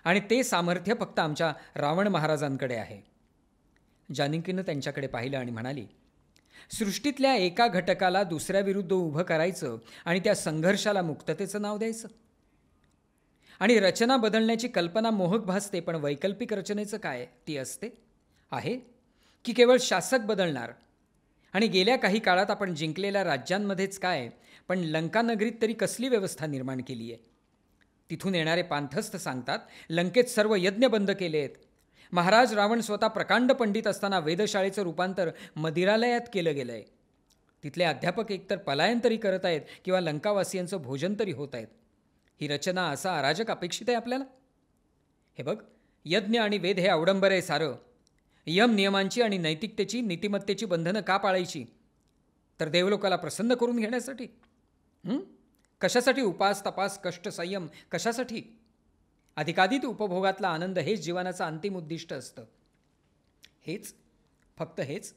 आणि ते सामर्थ्य फक्त आमच्या रावण महाराजांकडे आहे. जानकीनं त्यांच्याकडे पाहिलं आणि म्हणाली, सृष्टीतल्या एका घटकाला दुसऱ्याविरुद्ध उभं करायचं आणि त्या संघर्षाला मुक्ततेचं नाव द्यायचं. आणि रचना बदलण्याची कल्पना मोहक भासते, पण वैकल्पिक रचनेचं काय? ती असते आहे की केवळ शासक बदलणार? आणि गेल्या काही काळात आपण जिंकलेल्या राज्यांमध्येच काय, पण लंकानगरीत तरी कसली व्यवस्था निर्माण केली आहे? तिथून येणारे पांथस्थ सांगतात, लंकेत सर्व यज्ञ बंद केले आहेत. महाराज रावण स्वतः प्रकांड पंडित असताना वेधशाळेचं रूपांतर मदिरालयात केलं गेलं आहे. तिथले अध्यापक एकतर पलायन तरी करत आहेत किंवा लंकावासियांचं भोजन तरी होत आहेत. ही रचना असा अराजक अपेक्षित आहे आपल्याला? हे बघ, यज्ञ आणि वेद हे अवडंबर आहे सारं. यम नियमांची आणि नैतिकतेची, नीतिमत्तेची बंधनं का पाळायची? तर देवलोकाला प्रसन्न करून घेण्यासाठी? कशासाठी उपास, तपास, कष्ट, संयम? कशासाठी? अधिकाधिक उपभोगातला आनंद हेच जीवनाचं अंतिम उद्दिष्ट असतं. हेच, फक्त हेच.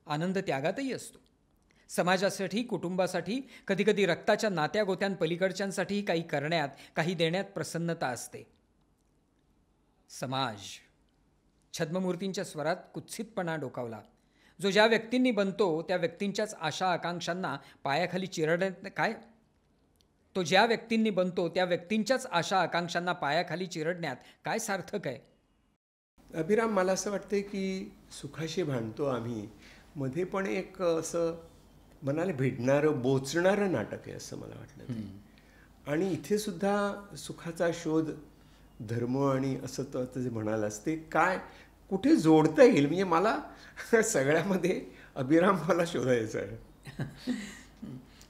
आनंद त्यागातही असतो. समाजासाठी, कुटुंबासाठी, कधीकधी रक्ताच्या नात्या गोत्यांपलीकडच्यांसाठीही काही करण्यात, काही देण्यात प्रसन्नता असते. समाज. छद्ममूर्तींच्या स्वरात कुत्सितपणा डोकावला. जो ज्या व्यक्तींनी बनतो त्या व्यक्तींच्याच आशा आकांक्षांना पायाखाली चिरडण्यात काय? तो ज्या व्यक्तींनी बनतो त्या व्यक्तींच्याच आशा आकांक्षांना पायाखाली चिरडण्यात काय सार्थक आहे? अभिराम, मला असं वाटतं की सुखाशी भांडतो आम्ही मध्ये पण एक असं मनाला भिडणारं, बोचणारं नाटक आहे असं मला वाटलं. आणि इथे सुद्धा सुखाचा शोध, धर्म आणि असं तो जे म्हणालास ते काय कुठे जोडता येईल, म्हणजे मला सगळ्यामध्ये अभिराम मला शोधायचा आहे.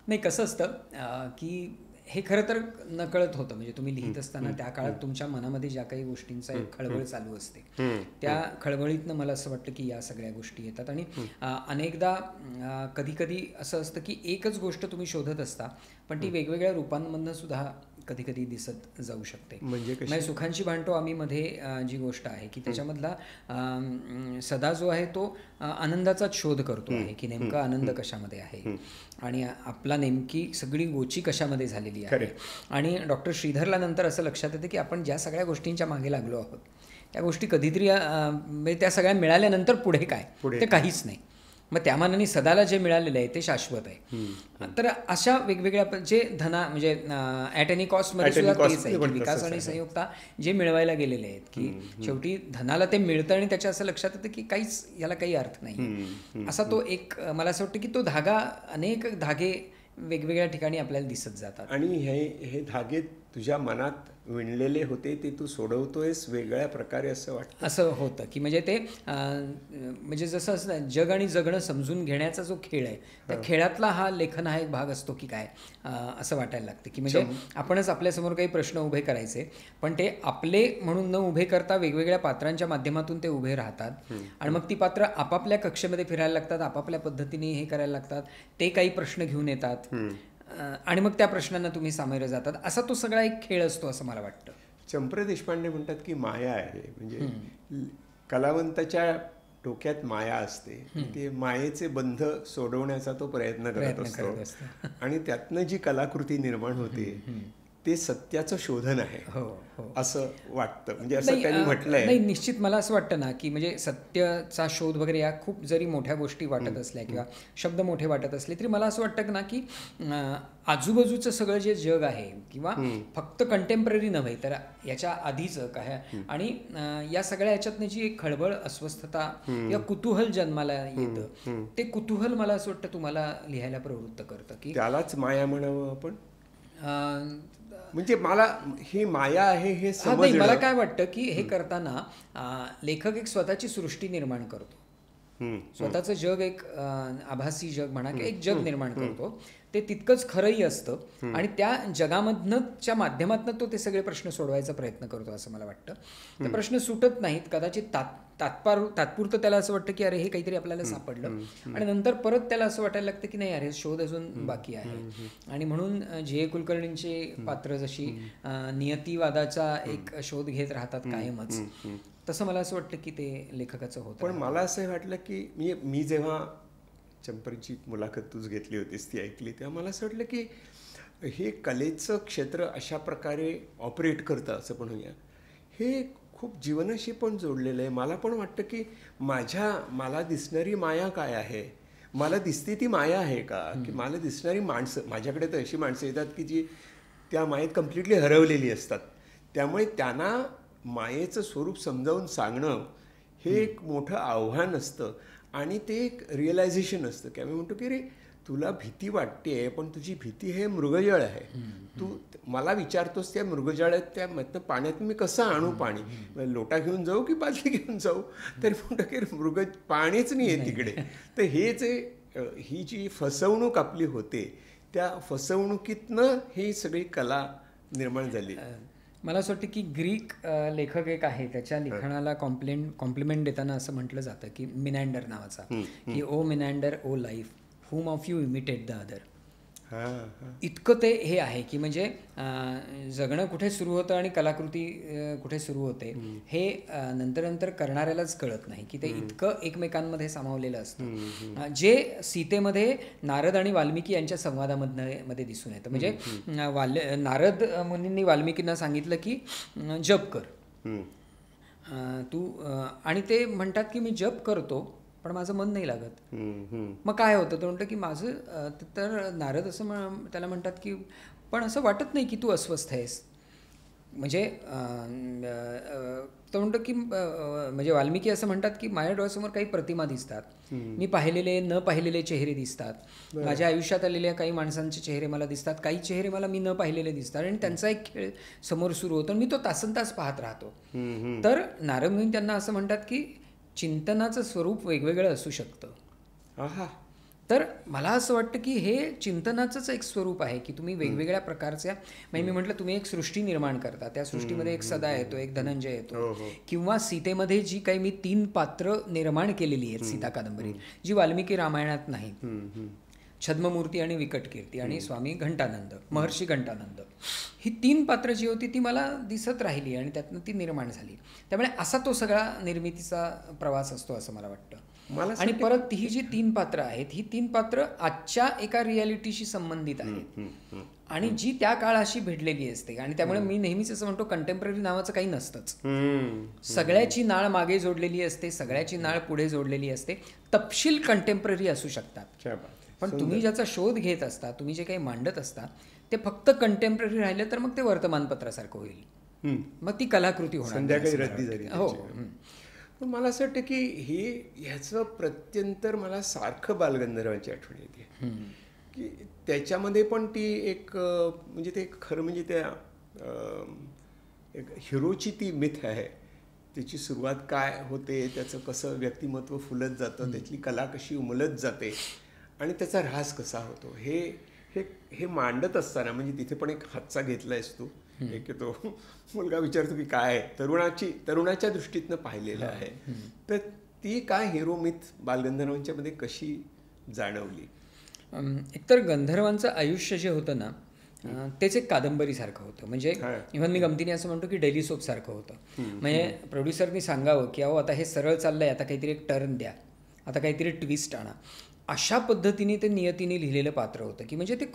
नाही, कसं असतं की हे खरं तर नकळत होतं. म्हणजे तुम्ही लिहित असताना त्या काळात तुमच्या मनामध्ये ज्या काही गोष्टींचा एक खळबळ चालू असते, त्या खळबळीतनं मला असं वाटतं की या सगळ्या गोष्टी येतात. आणि अनेकदा कधी कधी असं असतं की एकच गोष्ट तुम्ही शोधत असता, पण ती वेगवेगळ्या रूपांमधनं सुद्धा कधी कधी दिसत जाऊ शकते. म्हणजे सुखांची भांडतो आम्ही मध्ये जी गोष्ट आहे की त्याच्यामधला सदा जो आहे तो आनंदाचाच शोध करतो आहे की नेमका आनंद कशामध्ये आहे आणि आपला नेमकी सगळी गोची कशामध्ये झालेली आहे. आणि डॉक्टर श्रीधरला नंतर असं लक्षात येतं की आपण ज्या सगळ्या गोष्टींच्या मागे लागलो आहोत त्या गोष्टी कधीतरी म्हणजे त्या सगळ्या मिळाल्यानंतर पुढे काय ते काहीच नाही. मग त्या मानाने सदाला जे मिळालेलं आहे ते शाश्वत आहे. तर अशा वेगवेगळ्या जे म्हणजे ॲट एनी कॉस्टमध्ये सुद्धा तेच आहे की विकास आणि संयुक्ता जे मिळवायला गेलेले आहेत की शेवटी धनाला ते मिळतं आणि त्याच्या असं लक्षात येतं की काहीच याला काही अर्थ नाही. असा तो एक मला असं वाटतं की तो धागा अनेक धागे वेगवेगळ्या ठिकाणी आपल्याला दिसत जातात. आणि हे धागे तुझ्या मनात विणलेले होते ते तू सोडवतोयस वेगळ्या प्रकारे असं वाटतं. असं होतं की म्हणजे ते म्हणजे जसं असं जग आणि जगणं समजून घेण्याचा जो खेळ आहे त्या खेळातला हा लेखन हा एक भाग असतो की काय असं वाटायला लागतं की म्हणजे आपणच आपल्यासमोर काही प्रश्न उभे करायचे पण ते आपले म्हणून न उभे करता वेगवेगळ्या पात्रांच्या माध्यमातून ते उभे राहतात आणि मग ती पात्र आपापल्या कक्षेमध्ये फिरायला लागतात, आपापल्या पद्धतीने हे करायला लागतात, ते काही प्रश्न घेऊन येतात आणि मग त्या प्रश्नांना तुम्ही सामोरे जातात. असा तो सगळा एक खेळ असतो असं मला वाटतं. चंप्र देशपांडे म्हणतात की माया आहे म्हणजे कलावंताच्या डोक्यात माया असते, ते मायेचे बंध सोडवण्याचा तो प्रयत्न करत असतो आणि त्यातनं जी कलाकृती निर्माण होते ते सत्याचं शोधन आहे असं वाटतं. म्हणजे असं त्यांनी म्हटलंय. नाही, निश्चित मला असं वाटतं ना की म्हणजे सत्याचा शोध वगैरे या खूप जरी मोठ्या गोष्टी वाटत असल्या किंवा शब्द मोठे वाटत असले तरी मला असं वाटतं ना की आजूबाजूचं सगळं जे जग आहे किंवा फक्त कंटेम्पररी नव्हे तर याच्या आधीचं काय आणि या सगळ्या याच्यातनं जी एक खळबळ, अस्वस्थता या कुतूहल जन्माला येतं ते कुतूहल मला असं वाटतं तुम्हाला लिहायला प्रवृत्त करतं की त्यालाच माया म्हणावं आपण. म्हणजे मला ही माया आहे हे समजलं. मला काय वाटतं की हे करताना लेखक एक स्वतःची सृष्टी निर्माण करतो, स्वतःचं जग एक आभासी जग म्हणा की एक जग निर्माण करतो. ते तितकंच खरंही असतं आणि त्या जगामधनच्या माध्यमातून तो ते सगळे प्रश्न सोडवायचा प्रयत्न करतो असं मला वाटतं. ते प्रश्न सुटत नाहीत, कदाचित तात्पुरतं त्याला असं वाटतं की अरे हे काहीतरी आपल्याला सापडलं आणि नंतर परत त्याला असं वाटायला लागतं की नाही अरे शोध अजून बाकी आहे. आणि म्हणून जे कुलकर्णींचे पात्र जशी नियतीवादाचा एक शोध घेत राहतात कायमच, तसं मला असं वाटतं की ते लेखकाचं होतं. पण मला असं वाटलं की मी जेव्हा चंपरची मुलाखत तूच घेतली होतीस ती ऐकली तेव्हा मला असं वाटलं की हे कलेचं क्षेत्र अशा प्रकारे ऑपरेट करतं असं पण होऊया, हे खूप जीवनाशी पण जोडलेलं आहे. मला पण वाटतं की मला दिसणारी माया काय आहे, मला दिसते ती माया आहे का, की मला दिसणारी माणसं, माझ्याकडे तर अशी माणसं येतात की जी त्या मायेत कम्प्लिटली हरवलेली असतात. त्यामुळे त्यांना मायेचं स्वरूप समजावून सांगणं हे एक मोठं आव्हान असतं आणि ते एक रिअलायझेशन असतं की आम्ही म्हणतो की रे तुला भीती वाटते पण तुझी भीती हे मृगजळ आहे. तू मला विचारतोस त्या मृगजळात त्या पाण्यात मी कसं आणू पाणी, लोटा घेऊन जाऊ की बादली घेऊन जाऊ, तर म्हणतो की पाणीच नाही आहे तिकडे. तर हे जे ही जी फसवणूक आपली होते त्या फसवणुकीतनं ही सगळी कला निर्माण झाली. मला असं वाटतं की ग्रीक लेखक एक आहे, त्याच्या लिखाणाला कॉम्प्लिमेंट देताना असं म्हटलं जातं की मिनॅन्डर नावाचा, की ओ मिनॅन्डर ओ life whom of you imitate the other. इतकं ते हे आहे की म्हणजे जगणं कुठे सुरू होतं आणि कलाकृती कुठे सुरू होते हे नंतर करणाऱ्यालाच कळत नाही की ते इतकं एकमेकांमध्ये सामावलेलं असतं, जे सीतेमध्ये नारद आणि वाल्मिकी यांच्या संवादामध्ये दिसून येतं. म्हणजे नारद मुनींनी वाल्मिकींना सांगितलं की जप कर तू, आणि ते म्हणतात की मी जप करतो पण माझं मन नाही लागत. मग काय होतं, तो म्हणतं की माझं, तर नारद असं त्याला म्हणतात की पण असं वाटत नाही की तू अस्वस्थ आहेस. म्हणजे तो म्हणतो की म्हणजे वाल्मिकी असं म्हणतात की माझ्या डोळ्यासमोर काही प्रतिमा दिसतात, मी पाहिलेले न पाहिलेले चेहरे दिसतात, माझ्या आयुष्यात आलेल्या काही माणसांचे चेहरे मला दिसतात, काही चेहरे मला मी न पाहिलेले दिसतात आणि त्यांचा एक खेळ समोर सुरू होतो आणि मी तो तासनतास पाहत राहतो. तर नारद मुनी त्यांना असं म्हणतात की चिंतनाचं स्वरूप वेगवेगळं असू शकतं. तर मला असं वाटतं की हे चिंतनाचंच एक स्वरूप आहे की तुम्ही वेगवेगळ्या प्रकारच्या, म्हणजे मी म्हटलं तुम्ही एक सृष्टी निर्माण करता, त्या सृष्टीमध्ये एक सदा येतो, एक धनंजय येतो, किंवा सीतेमध्ये जी काही मी 3 पात्र निर्माण केलेली आहेत सीता कादंबरीत, जी वाल्मिकी रामायणात नाही, छद्ममूर्ती आणि विकटकीर्ती आणि स्वामी घंटानंद, महर्षी घंटानंद, ही 3 पात्र जी होती ती मला दिसत राहिली आणि त्यातनं ती निर्माण झाली. त्यामुळे असा तो सगळा निर्मितीचा प्रवास असतो असं मला वाटतं. आणि परत ही जी 3 पात्र आहेत, ही 3 पात्र आजच्या एका रियालिटीशी संबंधित आहेत आणि जी त्या काळाशी भिडलेली असते. आणि त्यामुळे मी नेहमीच असं म्हणतो, कंटेम्पररी नावाचं काही नसतंच. सगळ्याची नाळ मागे जोडलेली असते, सगळ्याची नाळ पुढे जोडलेली असते. तपशील कंटेम्पररी असू शकतात, पण तुम्ही ज्याचा शोध घेत असता, तुम्ही जे काही मांडत असता, ते फक्त कंटेम्पररी राहिलं तर मग ते वर्तमानपत्रासारखं होईल, मग ती कलाकृती होणार. संध्याकाळी रद्दी झाली. हो. पण मला असं वाटतं की ह्याचं प्रत्यंतर मला सारखं बालगंधर्वांची आठवण येते की त्याच्यामध्ये पण ती एक म्हणजे ते खरं म्हणजे त्या एक हिरोची ती मिथ आहे. त्याची सुरुवात काय होते, त्याचं कसं व्यक्तिमत्व फुलत जातं, त्यातली कला कशी उमलत जाते आणि त्याचा ऱ्हास कसा होतो, हे हे हे मांडत असताना म्हणजे तिथे पण एक हातचा घेतलायस तू, एक तो मुलगा विचारतो की काय, तरुणाच्या दृष्टीतनं पाहिलेलं आहे. तर ती काय हिरो मिथ बालगंधर्वांच्या मध्ये कशी जाणवली? एकतर गंधर्वांचं आयुष्य जे होतं ना, तेच एक कादंबरीसारखं होतं. म्हणजे इव्हन मी गमतीने असं म्हणतो की डेली सोपसारखं होतं. म्हणजे प्रोड्युसरनी सांगावं की अहो आता हे सरळ चाललंय, आता काहीतरी एक टर्न द्या, आता काहीतरी ट्विस्ट आणा. अशा पद्धतीने ते नियतीने लिहिलेलं पात्र होतं की म्हणजे ते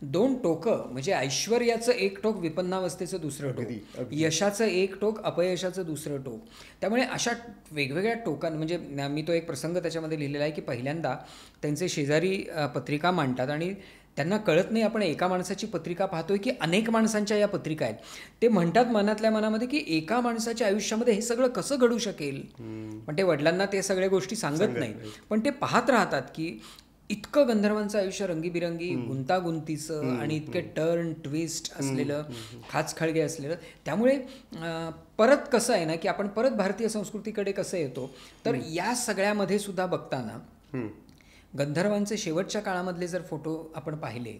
2 टोकं, म्हणजे ऐश्वर्याचं एक टोक, विपन्नावस्थेचं दुसरं टोक, यशाचं एक टोक, अपयशाचं दुसरं टोक. त्यामुळे अशा वेगवेगळ्या म्हणजे मी तो एक प्रसंग त्याच्यामध्ये लिहिलेला आहे की पहिल्यांदा त्यांचे शेजारी पत्रिका मांडतात आणि त्यांना कळत नाही आपण एका माणसाची पत्रिका पाहतोय की अनेक माणसांच्या या पत्रिका आहेत. ते म्हणतात मनातल्या मनामध्ये की एका माणसाच्या आयुष्यामध्ये हे सगळं कसं घडू शकेल, पण ते वडिलांना ते सगळ्या गोष्टी सांगत नाहीत. पण ते पाहत राहतात की इतकं गंधर्वांचं आयुष्य रंगीबिरंगी, गुंतागुंतीचं आणि इतके टर्न ट्विस्ट असलेलं, खाचखळगे असलेलं. त्यामुळे परत कसं आहे ना की आपण परत भारतीय संस्कृतीकडे कसं येतो, तर या सगळ्यामध्ये सुद्धा बघताना गंधर्वांचे शेवटच्या काळामधले जर फोटो आपण पाहिले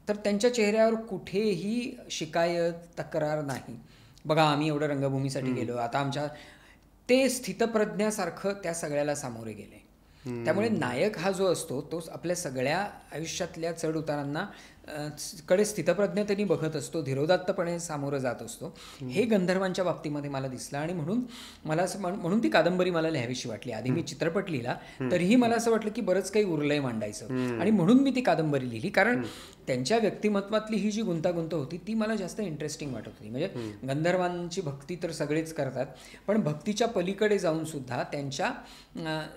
तर त्यांच्या चेहऱ्यावर कुठेही शिकायत, तक्रार नाही. बघा आम्ही एवढं रंगभूमीसाठी गेलो, आता आमच्या, ते स्थितप्रज्ञासारखं त्या सगळ्याला सामोरे गेले. त्यामुळे नायक हा जो असतो तो आपल्या सगळ्या आयुष्यातल्या चढ उतारांना कडे स्थितप्रज्ञतेने बघत असतो, धीरोदात्तपणे सामोरं जात असतो. हे गंधर्वांच्या बाबतीमध्ये मला दिसलं आणि म्हणून मला असं म्हणून ती कादंबरी मला लिहावीशी वाटली. आधी मी चित्रपट लिहिला तरीही मला असं वाटलं की बरंच काही उरलंय मांडायचं आणि म्हणून मी ती कादंबरी लिहिली. कारण त्यांच्या व्यक्तिमत्वातली ही जी गुंतागुंत होती ती मला जास्त इंटरेस्टिंग वाटत होती. म्हणजे गंधर्वांची भक्ती तर सगळेच करतात, पण भक्तीच्या पलीकडे जाऊन सुद्धा त्यांच्या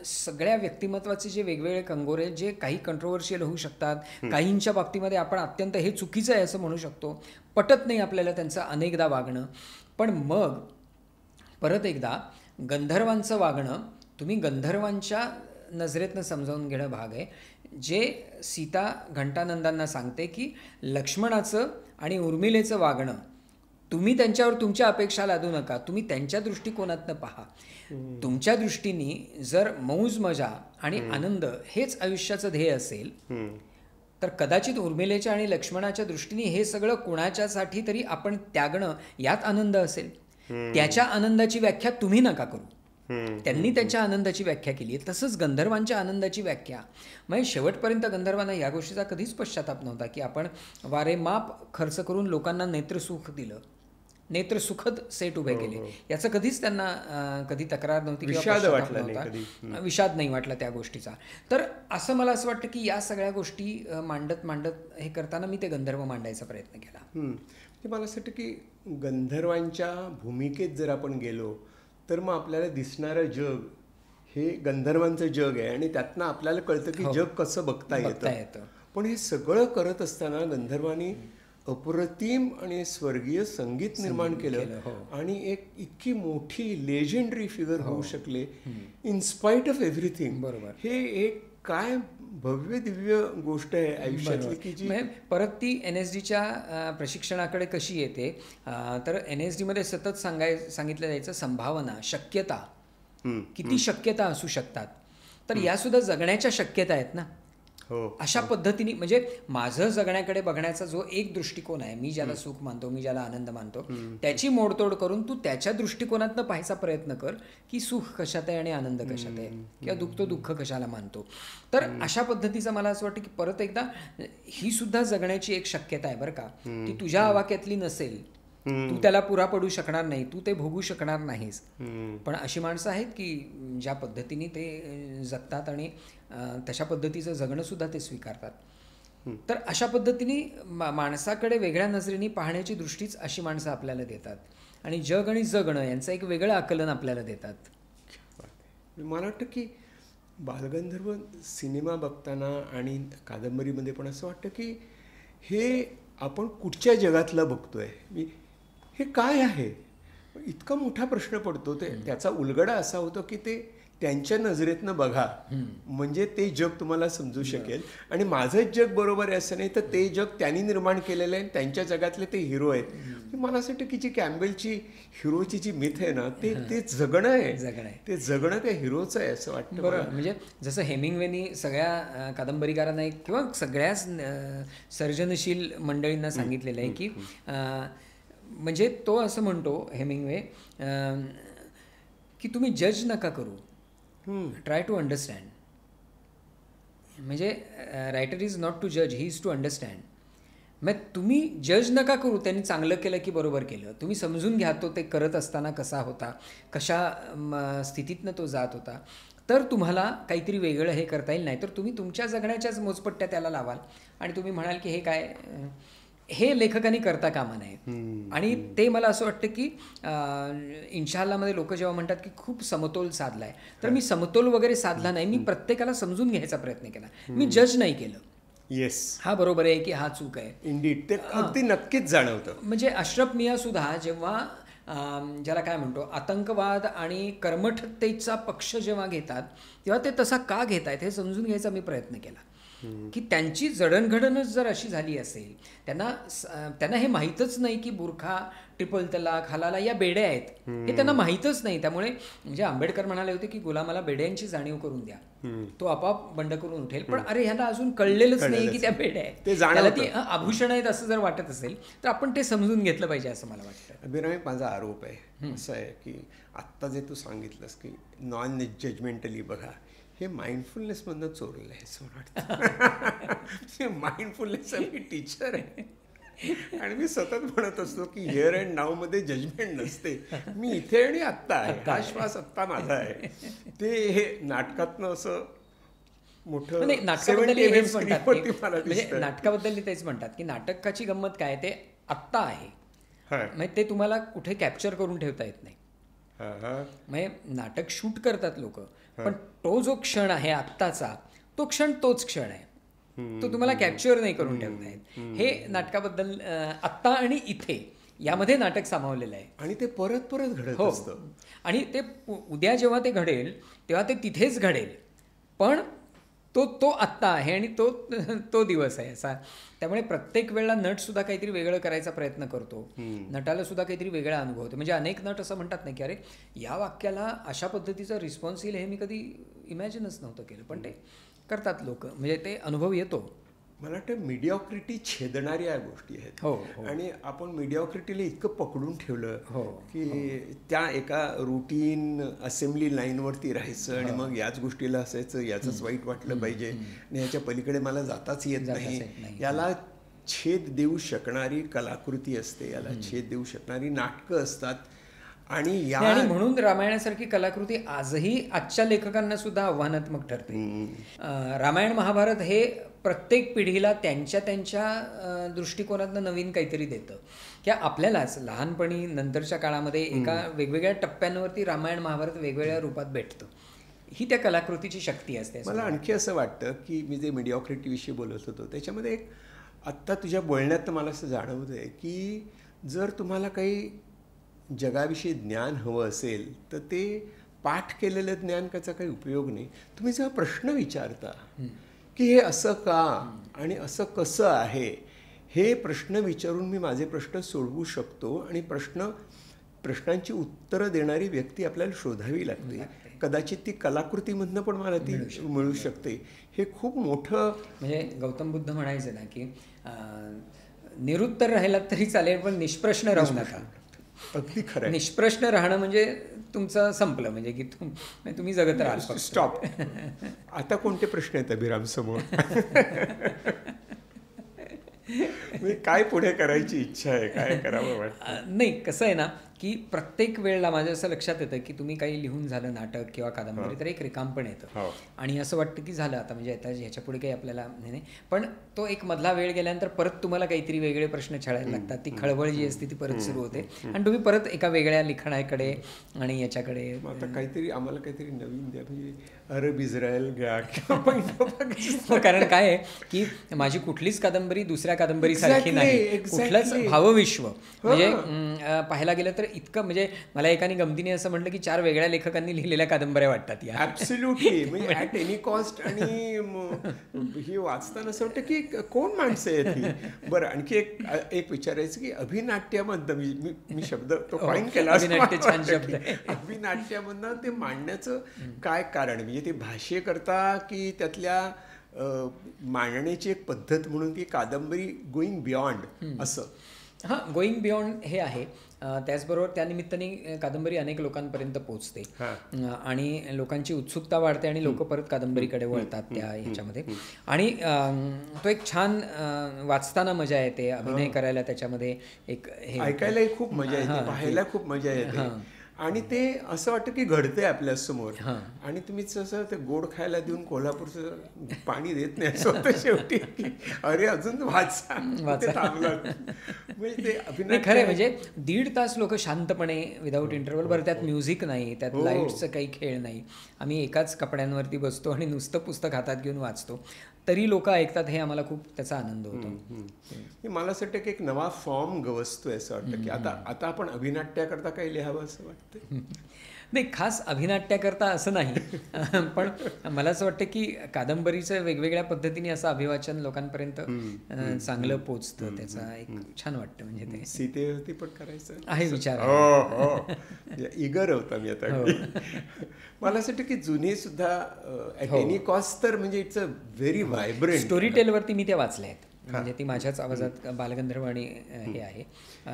सगळ्या व्यक्तिमत्वाचे जे वेगवेगळे कंगोरे, जे काही कंट्रोवर्शियल होऊ शकतात, काहींच्या बाबतीमध्ये आपण अत्यंत हे चुकीचं आहे असं म्हणू शकतो, पटत नाही आपल्याला त्यांचं अनेकदा वागणं, पण मग परत एकदा गंधर्वांचं वागणं तुम्ही गंधर्वांच्या नजरेतनं समजावून घेणं भाग आहे. जे सीता घंटानंदांना सांगते की लक्ष्मणाचं आणि उर्मिलेचं वागणं तुम्ही त्यांच्यावर तुमच्या अपेक्षा लादू नका, तुम्ही त्यांच्या दृष्टिकोनातनं पहा. तुमच्या दृष्टीने जर मौज मजा आणि आनंद हेच आयुष्याचं ध्येय असेल तर कदाचित उर्मिलेच्या आणि लक्ष्मणाच्या दृष्टीने हे सगळं कुणाच्यासाठी तरी आपण त्यागणं यात आनंद असेल. त्याच्या आनंदाची व्याख्या तुम्ही नका करू, त्यांनी त्यांच्या आनंदाची व्याख्या केली आहे. तसंच गंधर्वांच्या आनंदाची व्याख्या, म्हणजे शेवटपर्यंत गंधर्वांना या गोष्टीचा कधीच पश्चाताप नव्हता की आपण वारेमाप खर्च करून लोकांना नेत्रसुख दिलं, नेत्रसुखद सेट उभे केले, याचं कधीच त्यांना कधी तक्रार नव्हती, विषाद नाही वाटला त्या गोष्टीचा. तर असं मला असं वाटतं की या सगळ्या गोष्टी मांडत हे करताना मी ते गंधर्व मांडायचा प्रयत्न केला. मला असं वाटतं की गंधर्वांच्या भूमिकेत जर आपण गेलो तर मग आपल्याला दिसणारं जग हे गंधर्वांचं जग आहे आणि त्यातनं आपल्याला कळतं की जग कसं बघता येतं. पण हे सगळं करत असताना गंधर्वांनी अप्रतिम आणि स्वर्गीय संगीत निर्माण केलं आणि एक इतकी मोठी लेजेंडरी फिगर होऊ शकले इन स्पाइट ऑफ एव्हरीथिंग. बरोबर, हे एक काय भव्य दिव्य गोष्ट आहे आयुष्यातली की जी परत ती NSDच्या प्रशिक्षणाकडे कशी येते. तर NSDमध्ये सतत सांगितलं जायचं संभावना, शक्यता, किती शक्यता असू शकतात. तर या सुद्धा जगण्याच्या शक्यता आहेत ना. अशा पद्धतीने म्हणजे माझं जगण्याकडे बघण्याचा जो एक दृष्टिकोन आहे, मी ज्याला सुख मानतो, मी ज्याला आनंद मानतो, त्याची मोडतोड करून तू त्याच्या दृष्टिकोनातनं पाहायचा प्रयत्न कर की सुख कशात आहे आणि आनंद कशात आहे, किंवा दुःख कशाला मानतो. तर अशा पद्धतीचं मला असं वाटतं की परत एकदा ही सुद्धा जगण्याची एक शक्यता आहे बरं का, ती तुझ्या आवाक्यातली नसेल, तू त्याला पुरा पडू शकणार नाही, तू ते भोगू शकणार नाहीस. पण अशी माणसं आहेत की ज्या पद्धतीने ते जगतात आणि तशा पद्धतीचं जगणं सुद्धा ते स्वीकारतात. तर अशा पद्धतीने माणसाकडे वेगळ्या नजरेने पाहण्याची दृष्टीच अशी माणसं आपल्याला देतात आणि जग आणि जगणं यांचं एक वेगळं आकलन आपल्याला देतात. मला वाटतं की बालगंधर्व सिनेमा बघताना आणि कादंबरीमध्ये पण असं वाटतं की हे आपण कुठच्या जगातलं बघतोय, हे काय आहे, इतका मोठा प्रश्न पडतो. त्याचा उलगडा असा होतो की ते त्यांच्या नजरेतनं बघा, म्हणजे ते जग तुम्हाला समजू शकेल. आणि माझंच जग बरोबर आहे असं नाही, तर ते जग त्यांनी निर्माण केलेलं आहे, त्यांच्या जगातले ते हिरो आहेत. मला असं वाटतं की जी कॅम्बेलची हिरोची जी मिथ आहे ना, ते जगणं आहे, ते जगणं त्या हिरोचं आहे असं वाटतं. बरोबर. म्हणजे जसं हेमिंग्वेनी सगळ्या कादंबरीकारांना किंवा सगळ्याच सर्जनशील मंडळींना सांगितलेलं आहे की म्हणजे तो असं म्हणतो हेमिंग्वे की तुम्ही जज नका करू, ट्राय टू अंडरस्टँड. म्हणजे रायटर इज नॉट टू जज, ही इज टू अंडरस्टँड. मग तुम्ही जज नका करू, त्यांनी चांगलं केलं की बरोबर केलं, तुम्ही समजून घ्या तो ते करत असताना कसा होता, कशा स्थितीतनं तो जात होता, तर तुम्हाला काहीतरी वेगळं हे करता येईल. नाही तर तुम्ही तुमच्या जगण्याच्याच मोजपट्ट्या त्याला लावाल आणि तुम्ही म्हणाल की हे काय, हे लेखकांनी करता कामा नये. आणि ते मला असं वाटतं की इन्शाअल्लाहमध्ये लोक जेव्हा म्हणतात की खूप समतोल साधलाय, तर मी समतोल वगैरे साधला नाही, मी प्रत्येकाला समजून घ्यायचा प्रयत्न केला, मी जज नाही केलं. येस, हा बरोबर आहे की हा चूक आहे. इंडीड, ते अगदी नक्कीच जाणवतं. म्हणजे अशरफ मियाँ सुद्धा जेव्हा ज्याला काय म्हणतो आतंकवाद आणि कर्मठतेचा पक्ष जेव्हा घेतात, तेव्हा ते तसा का घेत आहेत हे समजून घ्यायचा मी प्रयत्न केला की त्यांची जडणघडणच जर अशी झाली असेल, त्यांना हे माहीतच नाही की बुरखा, ट्रिपल तलाक, हलाला या बेड्या आहेत, हे त्यांना माहीतच नाही. त्यामुळे म्हणजे आंबेडकर म्हणाले होते की गुलामाला बेड्यांची जाणीव करून द्या, तो आपोआप बंड करून उठेल. पण अरे ह्याला अजून कळलेलंच नाही की त्या बेड्या आहेत, त्याला ती आभूषण आहेत असं जर वाटत असेल तर आपण ते समजून घेतलं पाहिजे असं मला वाटतं. अभिरामी, माझा आरोप आहे असं आहे की आत्ता जे तू सांगितलंस की नॉन जजमेंटली बघा, हे माइंडफुलनेसमधनं चोरलं आहे असं वाटतं. माइंडफुलनेस मी टीचर आहे आणि मी सतत म्हणत असतो की हिअर अँड नाव मध्ये जजमेंट नसते, मी इथे आणि आत्ता आहे, हा श्वास आत्ता माझा आहे. ते हे नाटकातनं असं मोठं नाटकाबद्दल तेच म्हणतात की नाटकाची गंमत काय, ते आत्ता आहे, म्हणजे ते तुम्हाला कुठे कॅप्चर करून ठेवता येत नाही. म्हणजे नाटक शूट करतात लोक, पण तो जो क्षण आहे आत्ताचा, तो क्षण तोच क्षण आहे, तो तुम्हाला कॅप्चर नाही करून ठेवता येत. हे नाटकाबद्दल आत्ता आणि इथे यामध्ये नाटक सामावलेलं आहे आणि ते परत परत घडत असतं. आणि ते उद्या जेव्हा ते घडेल तेव्हा ते तिथेच घडेल, पण तो आत्ता आहे आणि तो दिवस आहे असा. त्यामुळे प्रत्येक वेळेला नट सुद्धा काहीतरी वेगळं करायचा प्रयत्न करतो, नटाला सुद्धा काहीतरी वेगळा अनुभव होतो. म्हणजे अनेक नट असं म्हणतात नाही की अरे या वाक्याला अशा पद्धतीचा रिस्पॉन्स येईल हे मी कधी इमॅजिनच नव्हतं केलं, पण ते करतात लोक, म्हणजे ते अनुभव येतो. मला वाटतं मिडिओक्रिटी छेदणाऱ्या गोष्टी आहेत. आणि आपण मिडिओक्रिटीला इतकं पकडून ठेवलं की त्या एका रुटीन असेंब्ली लाईनवरती राहायचं आणि मग याच गोष्टीला असायचं, याचंच वाईट वाटलं पाहिजे आणि याच्या पलीकडे मला जाताच येत नाही. याला छेद देऊ शकणारी कलाकृती असते, याला छेद देऊ शकणारी नाटकं असतात. आणि म्हणून रामायणासारखी कलाकृती आजही आजच्या लेखकांना सुद्धा आव्हानात्मक ठरते. रामायण महाभारत हे प्रत्येक पिढीला त्यांच्या त्यांच्या दृष्टिकोनातनं नवीन काहीतरी देतं, की आपल्यालाच लहानपणी नंतरच्या काळामध्ये एका वेगवेगळ्या टप्प्यांवरती रामायण महाभारत वेगवेगळ्या रूपात भेटतं. ही त्या कलाकृतीची शक्ती असते. मला आणखी असं वाटतं की मी जे मिडिओक्रिटीविषयी बोलत होतो त्याच्यामध्ये एक आत्ता तुझ्या बोलण्यात मला असं जाणवतं आहे की जर तुम्हाला काही जगाविषयी ज्ञान हवं असेल तर ते पाठ केलेलं ज्ञान त्याचा काही उपयोग नाही. तुम्ही जेव्हा प्रश्न विचारता की हे असं का आणि असं कसं आहे, हे प्रश्न विचारून मी माझे प्रश्न सोडवू शकतो आणि प्रश्न प्रश्नांची उत्तरं देणारी व्यक्ती आपल्याला शोधावी लागते. कदाचित ती कलाकृतीमधनं पण मला ती मिळू शकते. हे खूप मोठं, म्हणजे गौतम बुद्ध म्हणायचे ना की निरुत्तर राहिलात तरी चालेल पण निष्प्रश्न राहू नका. अगदी खरं आहे. निष्प्रश्न राहणं म्हणजे तुमचं संपलं, म्हणजे की तुम्ही जगत राहाल. स्टॉप. आता कोणते प्रश्न आहेत अभिराम समोर? म्हणजे काय पुढे करायची इच्छा आहे, काय करावं वाटतं? नाही, कसं आहे ना की प्रत्येक वेळेला माझ्या असं लक्षात येतं की तुम्ही काही लिहून झालं नाटक किंवा कादंबरी तर एक रिकाम पण येतं आणि असं वाटतं की झालं आता, म्हणजे आता ह्याच्या पुढे काही आपल्याला नाही. पण तो एक मधला वेळ गेल्यानंतर परत तुम्हाला काहीतरी वेगळे प्रश्न छळायला लागतात. ती खळबळ जी असते ती परत सुरू होते आणि तुम्ही परत एका वेगळ्या लिखाणाकडे आणि याच्याकडे आता काहीतरी आम्हाला काहीतरी नवीन द्या, म्हणजे अरब इस्रायल घ्या किंवा कारण काय आहे की माझी कुठलीच कादंबरी दुसऱ्या कादंबरीसारखी नाही, कुठलंच भावविश्व. म्हणजे पाहायला गेलं तर इतकं, म्हणजे मला एकाने गमतीने असं म्हटलं की 4 वेगळ्या लेखकांनी लिहिलेल्या कादंबऱ्या वाटतात या. ॲब्सोल्युटली. म्हणजे ॲट एनी कॉस्ट. आणि ही वाचताना असं वाटतं की कोण माणसं आहेत ही. बरं, आणखी एक विचारायचं की अभिनाट्यामधनं मी शब्द तो कॉइन केला, अभिनाट्य छान शब्द आहे. अभिनाट्यामधनं ते मांडण्याचं काय कारण, म्हणजे ते भाषेकरता की त्यातल्या मांडण्याची एक पद्धत म्हणून की कादंबरी गोईंग बियॉन्ड असं? हां, गोईंग बियॉन्ड हे आहे. त्याचबरोबर त्यानिमित्ताने कादंबरी अनेक लोकांपर्यंत पोचते आणि लोकांची उत्सुकता वाढते आणि लोक परत कादंबरीकडे वळतात त्या ह्याच्यामध्ये. आणि तो एक छान वाचताना मजा येते, अभिनय करायला त्याच्यामध्ये एक हे ऐकायलाही खूप मजा येते, पाहायला खूप मजा येते आणि ते असं वाटतं की घडतंय आपल्यासमोर. आणि तुम्ही जसं ते गोड खायला देऊन कोल्हापूरचं पाणी देत नाही असं होतं शेवटी, अरे अजून वाचा. म्हणजे ते अभिनय खरं, म्हणजे 1.5 तास लोक शांतपणे विदाऊट इंटरव्हल. बरं, त्यात म्युझिक नाही, त्यात लाईट्सचं काही खेळ नाही, आम्ही एकाच कपड्यांवरती बसतो आणि नुसतं पुस्तक हातात घेऊन वाचतो, तरी लोक ऐकतात. हे आम्हाला खूप त्याचा आनंद होतो. मला असं वाटतं की एक नवा फॉर्म गवसतोय असं वाटतं की आता आपण अभिनाट्याकरता काही लिहावं असं वाटतं. नाही, खास अभिनाट्याकरता असं नाही, पण मला असं वाटतं की कादंबरीचं वेगवेगळ्या पद्धतीने असं अभिवाचन लोकांपर्यंत चांगलं पोचतं, त्याचा एक छान वाटतं. म्हणजे ते सीतेवरती पण करायचं आहे विचार. इगर होता मी आता. मला असं वाटतं की जुने सुद्धा ॲट एनी कॉस्ट तर म्हणजे it's a very vibrant. Story टेलवरती मी त्या वाचल्या आहेत, म्हणजे ती माझ्याच आवाजात बालगंधर्व आणि हे आहे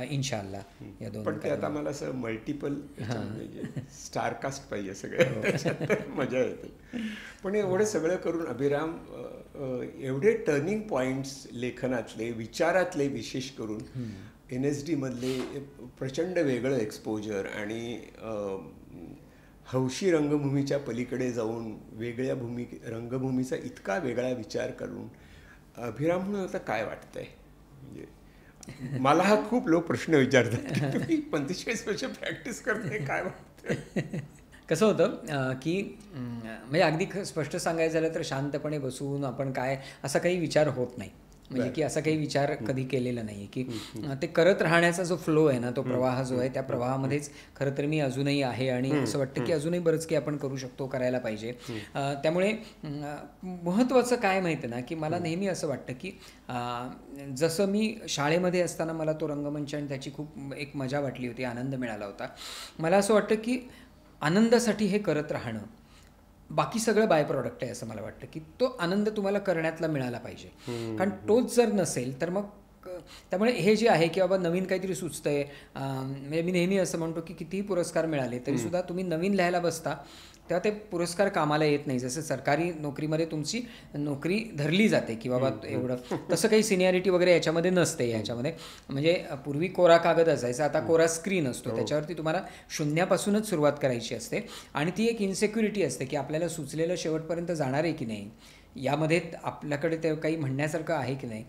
इन्शाअल्लाह या दोन. पण ते आता मला असं मल्टिपल स्टारकास्ट पाहिजे सगळं, मजा येते. पण एवढं सगळं करून अभिराम एवढे टर्निंग पॉईंट्स लेखनातले, विचारातले, विशेष करून NSD मधले प्रचंड वेगळं एक्सपोजर आणि हौशी रंगभूमीच्या पलीकडे जाऊन वेगळ्या रंगभूमीचा इतका वेगळा विचार करून अभिराम म्हणून आता काय वाटतंय? म्हणजे मला हा खूप लोक प्रश्न विचारतात की तुम्ही 45 वर्ष प्रॅक्टिस करते, काय वाटतं? कसं होतं की म्हणजे अगदी स्पष्ट सांगायचं झालं तर शांतपणे बसून आपण काय असा काही विचार होत नाही, म्हणजे की असा काही विचार कधी केलेला नाही की ते करत राहण्याचा जो फ्लो आहे ना, तो प्रवाह जो आहे, त्या प्रवाहामध्येच खरं तर मी अजूनही आहे आणि असं वाटतं की अजूनही बरंच काही आपण करू शकतो, करायला पाहिजे. त्यामुळे महत्त्वाचं काय माहिती ना की मला नेहमी असं वाटतं की जसं मी शाळेमध्ये असताना मला तो रंगमंच आणि त्याची खूप एक मजा वाटली होती, आनंद मिळाला होता. मला असं वाटतं की आनंदासाठी हे करत राहणं, बाकी सगळं बाय प्रॉडक्ट आहे असं मला वाटतं की तो आनंद तुम्हाला करण्यातला मिळाला पाहिजे. कारण तोच जर नसेल तर मग त्यामुळे हे जे आहे की बाबा नवीन काहीतरी सुचतंय, म्हणजे मी नेहमी असं म्हणतो की कितीही पुरस्कार मिळाले तरी सुद्धा तुम्ही नवीन लिहायला बसता तेव्हा ते पुरस्कार कामाला येत नाही. जसं सरकारी नोकरीमध्ये तुमची नोकरी धरली जाते की बाबा एवढं, तसं काही सिनियरिटी वगैरे याच्यामध्ये नसते. याच्यामध्ये म्हणजे पूर्वी कोरा कागद असायचा, आता कोरा स्क्रीन असतो, त्याच्यावरती तुम्हाला शून्यापासूनच सुरुवात करायची असते आणि ती एक इन्सेक्युरिटी असते की आपल्याला सुचलेलं शेवटपर्यंत जाणार आहे की नाही, यामध्ये आपल्याकडे ते काही म्हणण्यासारखं आहे की नाही,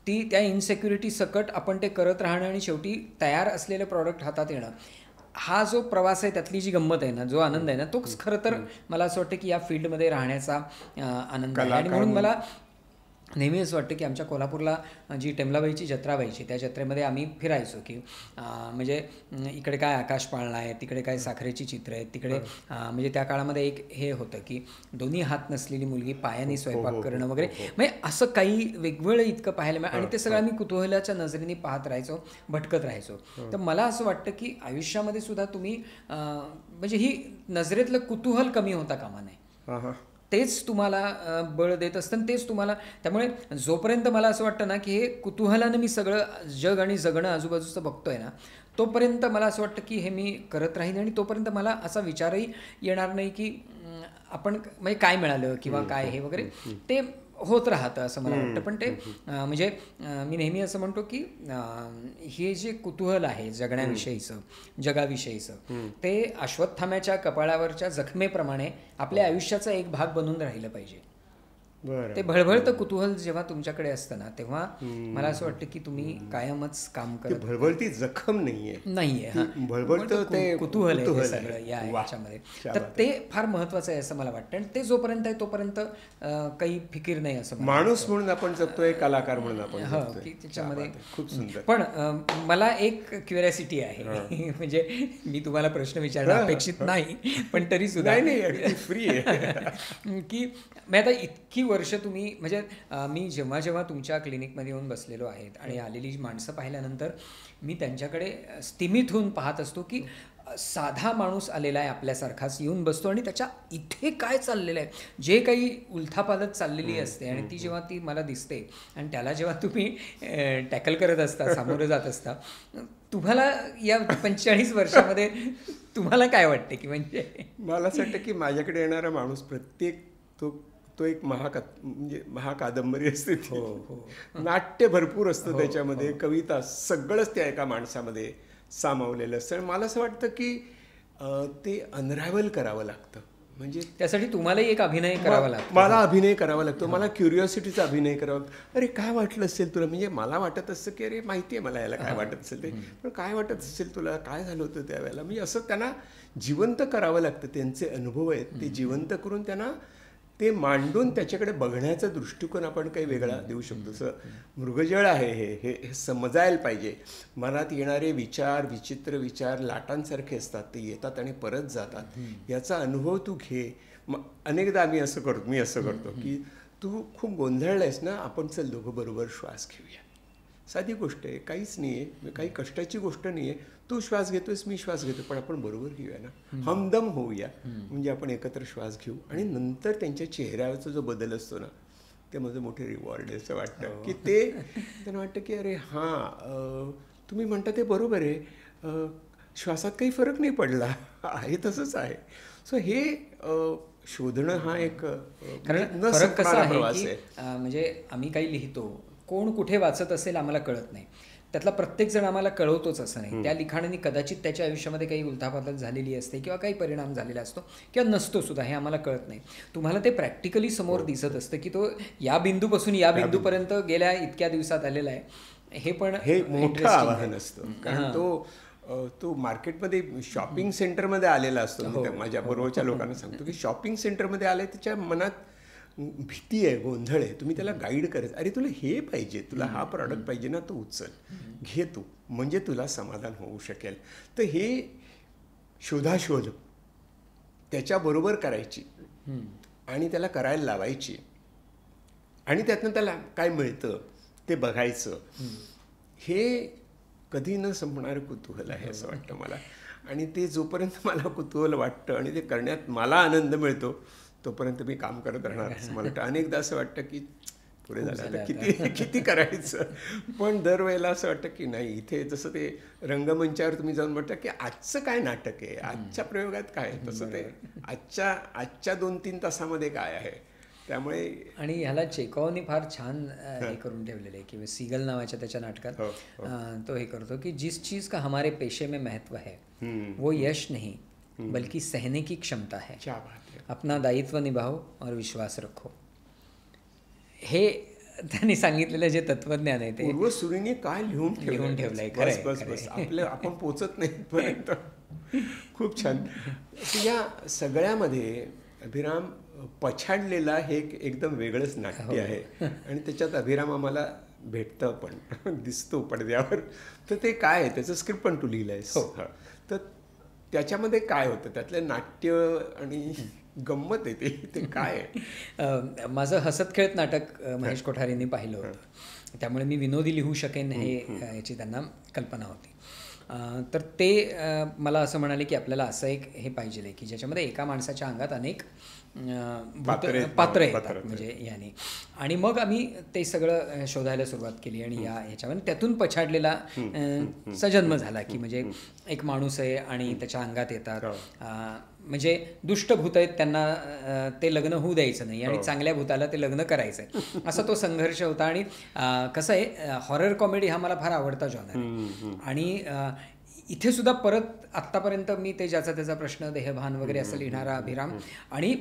ती त्या इन्सेक्युरिटी सकट आपण ते करत राहणं आणि शेवटी तयार असलेलं प्रॉडक्ट हातात येणं, हा जो प्रवास आहे, त्यातली जी गंमत आहे ना, जो आनंद आहे ना, तोच खरं तर मला असं वाटतं की या फील्डमध्ये राहण्याचा आनंद आहे. आणि म्हणून मला नेहमी असं वाटतं की आमच्या कोल्हापूरला जी टेमलाबाईची जत्रा व्हायची त्या जत्रेमध्ये आम्ही फिरायचो की म्हणजे इकडे काय आकाश पाळणा आहे, तिकडे काय साखरेची चित्र आहेत, तिकडे म्हणजे त्या काळामध्ये एक हे होतं की दोन्ही हात नसलेली मुलगी पायाने स्वयंपाक करणं वगैरे, म्हणजे असं काही वेगवेगळं इतकं पाहायला मिळालं आणि ते सगळं आम्ही कुतूहलाच्या नजरेने पाहत राहायचो, भटकत राहायचो. तर मला असं वाटतं की आयुष्यामध्ये सुद्धा तुम्ही म्हणजे ही नजरेतलं कुतूहल कमी होता कामा नये. तेच तुम्हाला बळ देत असतं आणि तेच तुम्हाला, त्यामुळे जोपर्यंत मला असं वाटतं ना की हे कुतूहलानं मी सगळं जग आणि जगणं आजूबाजूचं बघतोय ना, तोपर्यंत मला असं वाटतं की हे मी करत राहीन आणि तोपर्यंत मला असा विचारही येणार नाही की आपण म्हणजे काय मिळालं किंवा काय हे वगैरे, ते होत राहतं असं मला वाटतं. पण ते म्हणजे मी नेहमी असं म्हणतो की हे जे कुतूहल आहे जगण्याविषयीचं, जगाविषयीचं, ते अश्वत्थाम्याच्या कपाळावरच्या जखमेप्रमाणे आपल्या आयुष्याचा एक भाग बनून राहिलं पाहिजे. ते भळभळतं कुतूहल जेव्हा तुमच्याकडे असतं ना, तेव्हा मला असं वाटतं की तुम्ही कायमच काम करत. भळभळती जखम नाहीये, भळभळतं ते कुतूहल आहे ते सगळं या याच्यामध्ये. तर ते फार महत्वाचं आहे असं मला वाटतं आणि ते जोपर्यंत आहे तोपर्यंत काही फिकीर नाही असं. माणूस म्हणून आपण जगतोय, कलाकार म्हणून आपण की त्याच्यामध्ये खूप सुंदर. पण मला एक क्युरिओसिटी आहे म्हणजे मी तुम्हाला प्रश्न विचारणं अपेक्षित नाही, पण तरी सुद्धा फ्री आहे की मी आता इतकी वर्ष तुम्ही म्हणजे मी जेव्हा जेव्हा तुमच्या क्लिनिकमध्ये येऊन बसलेलो आहेत आणि आलेली माणसं पाहिल्यानंतर मी त्यांच्याकडे स्तिमित होऊन पाहत असतो की साधा माणूस आलेला आहे आपल्यासारखाच, येऊन बसतो आणि त्याच्या इथे काय चाललेलं आहे, जे काही उलथापालथ चाललेली असते आणि ती जेव्हा ती मला दिसते आणि त्याला जेव्हा तुम्ही टॅकल करत असता, सामोरं जात असता, तुम्हाला या 45 वर्षामध्ये तुम्हाला काय वाटते की म्हणजे मला असं वाटतं की माझ्याकडे येणारा माणूस प्रत्येक तो एक म्हणजे महाकादंबरी असते. नाट्य भरपूर असतं त्याच्यामध्ये, कविता, सगळंच त्या एका माणसामध्ये सामावलेलं असतं. आणि मला असं वाटतं की ते अनरॅव्हल करावं लागतं. म्हणजे त्यासाठी तुम्हालाही एक अभिनय करावा लागतो. मला अभिनय करावा लागतो, मला क्युरिओसिटीचा अभिनय करावा लागतो. अरे काय वाटलं असेल तुला, म्हणजे मला वाटत असतं की अरे माहिती आहे मला याला काय वाटत असेल ते, पण काय वाटत असेल तुला, काय झालं होतं त्यावेळेला, म्हणजे असं त्यांना जिवंत करावं लागतं. त्यांचे अनुभव आहेत ते जिवंत करून त्यांना ते मांडून त्याच्याकडे बघण्याचा दृष्टिकोन आपण काही वेगळा देऊ शकतो. जसं मृगजळ आहे हे समजायला पाहिजे. मनात येणारे विचार, विचित्र विचार लाटांसारखे असतात, ते येतात आणि परत जातात. याचा अनुभव तू घे. अनेकदा मी असं करतो की तू खूप गोंधळलायस ना, आपण चल दोघं बरोबर श्वास घेऊया. साधी गोष्ट आहे, काहीच नाही आहे, काही कष्टाची गोष्ट नाही आहे. तू श्वास घेतोयस, मी श्वास घेतो, पण आपण बरोबर घेऊया ना, हमदम होऊया. म्हणजे आपण एकत्र श्वास घेऊ आणि नंतर त्यांच्या चेहऱ्यावरचा जो बदल असतो ना, ते माझं मोठे रिवॉर्ड आहे असं वाटतं. की ते त्यांना वाटतं की अरे हां, तुम्ही म्हणता ते बरोबर आहे, श्वासात काही फरक नाही पडला, आहे तसंच आहे. सो हे शोधणं हा एक फरक कसा आहे की म्हणजे आम्ही काही लिहितो, कोण कुठे वाचत असेल आम्हाला कळत नाही, त्यातला प्रत्येक जण आम्हाला कळवतोच असं नाही. त्या लिखाणाने कदाचित त्याच्या आयुष्यामध्ये काही उलथापालथ झालेली असते किंवा काही परिणाम झालेला असतो किंवा नसतो सुद्धा, हे आम्हाला कळत नाही. तुम्हाला ते प्रॅक्टिकली समोर दिसत असतं की तो या बिंदूपासून या बिंदूपर्यंत गेल्या इतक्या दिवसात आलेला आहे. हे पण हे मोठं आव्हान असतं, कारण तो मार्केटमध्ये शॉपिंग सेंटरमध्ये आलेला असतो. माझ्या बरोबरच्या लोकांना सांगतो की शॉपिंग सेंटरमध्ये आले, त्याच्या मनात भीती आहे, गोंधळ आहे. तुम्ही त्याला गाईड करायचं, अरे तुला हे पाहिजे, तुला हा प्रॉडक्ट पाहिजे ना, तो उचल, घे तू, म्हणजे तुला समाधान होऊ शकेल. तर हे शोधाशोध त्याच्याबरोबर करायची आणि त्याला करायला लावायची आणि त्यातनं त्याला काय मिळतं ते बघायचं. हे कधी न संपणारं कुतूहल आहे असं वाटतं मला. आणि ते जोपर्यंत मला कुतूहल वाटतं आणि ते करण्यात मला आनंद मिळतो तोपर्यंत मी काम करत राहणार असं मला वाटतं. अनेकदा असं वाटतं की पुढे झालं तर किती करायचं, पण दरवेळेला असं वाटतं की नाही, इथे जसं ते रंगमंचावर तुम्ही जाऊन म्हणता की आजचं काय नाटक आहे, आजच्या प्रयोगात काय आहे, तसं ते आजच्या 2-3 तासामध्ये काय आहे. त्यामुळे आणि ह्याला चेकॉवने फार छान हे करून ठेवलेलं आहे की सीगल नावाच्या त्याच्या नाटकात तो हे करतो की जिस चीज का हमारे पेशे में महत्व है वो यश नहीं बल्कि सहने की क्षमता है, अपना दायित्व निभाओ और विश्वास रखो. हे त्यांनी सांगितलेलं जे तत्वज्ञान आहे ते पूर्वसुरीने काय लिहून ठेवलंय. बस आपण पोचत नाही पर्यंत. खूप छान. या सगळ्यामध्ये अभिराम पछाडलेला हे एक एकदम वेगळंच नाट्य आहे आणि त्याच्यात अभिराम आम्हाला भेटतं पण दिसतो पडद्यावर. तर ते काय आहे त्याचं स्क्रिप्ट पण तू लिहिलंयस. तर त्याच्यामध्ये काय होतं त्यातलं नाट्य आणि गंमत आहे ते काय आहे? माझं हसत खेळत नाटक महेश कोठारेंनी पाहिलं होतं, त्यामुळे मी विनोदी लिहू शकेन हे याची त्यांना कल्पना होती. तर ते मला असं म्हणाले की आपल्याला असं एक हे पाहिजे की ज्याच्यामध्ये एका माणसाच्या अंगात अनेक पात्र येतात म्हणजे याने. आणि मग आम्ही ते सगळं शोधायला सुरुवात केली आणि ह्याच्यामध्ये त्यातून पछाडलेला चा जन्म झाला की म्हणजे एक माणूस आहे आणि त्याच्या अंगात येतात म्हणजे दुष्ट भूत आहेत त्यांना ते लग्न होऊ द्यायचं नाही आणि चांगल्या भूताला ते लग्न करायचं आहे, असा तो संघर्ष होता. आणि कसं आहे हॉरर कॉमेडी हा मला फार आवडता जॉनर आहे. आणि इथे सुद्धा परत आत्तापर्यंत मी ते ज्याचा त्याचा प्रश्न देहभान वगैरे असं लिहिणारा अभिराम आणि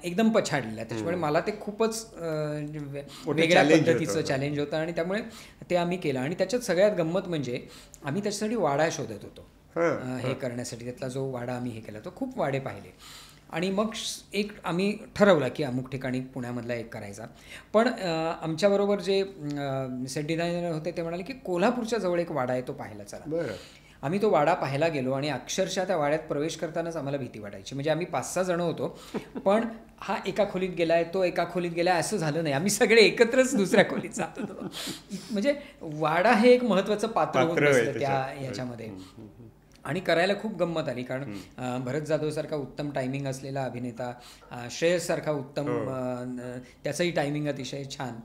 एकदम पछाडलेला, त्याच्यामुळे मला ते खूपच वेगळ्या पद्धतीचं चॅलेंज होतं आणि त्यामुळे ते आम्ही केलं. आणि त्याच्यात सगळ्यात गंमत म्हणजे आम्ही त्याच्यासाठी वाडा शोधत होतो हे करण्यासाठी. त्यातला जो वाडा आम्ही हे केला तो खूप वाडे पाहिले आणि मग एक आम्ही ठरवलं की अमुक ठिकाणी पुण्यामधला एक करायचा. पण आमच्याबरोबर जे सेट डिझायनर होते ते म्हणाले की कोल्हापूरच्या जवळ एक वाडा आहे तो पाहायला चला. आम्ही तो वाडा पाहायला गेलो आणि अक्षरशः त्या वाड्यात प्रवेश करतानाच आम्हाला भीती वाटायची. म्हणजे आम्ही 5-6 जण होतो पण हा एका खोलीत गेलाय तो एका खोलीत गेलाय असं झालं नाही, आम्ही सगळे एकत्रच दुसऱ्या खोलीत जात होतो. म्हणजे वाडा हे एक महत्त्वाचं पात्र होऊन बसलं त्या याच्यामध्ये. आणि करायला खूप गंमत आली कारण भरत जाधवसारखा उत्तम टायमिंग असलेला अभिनेता, श्रेयससारखा उत्तम त्याचंही टायमिंग अतिशय छान,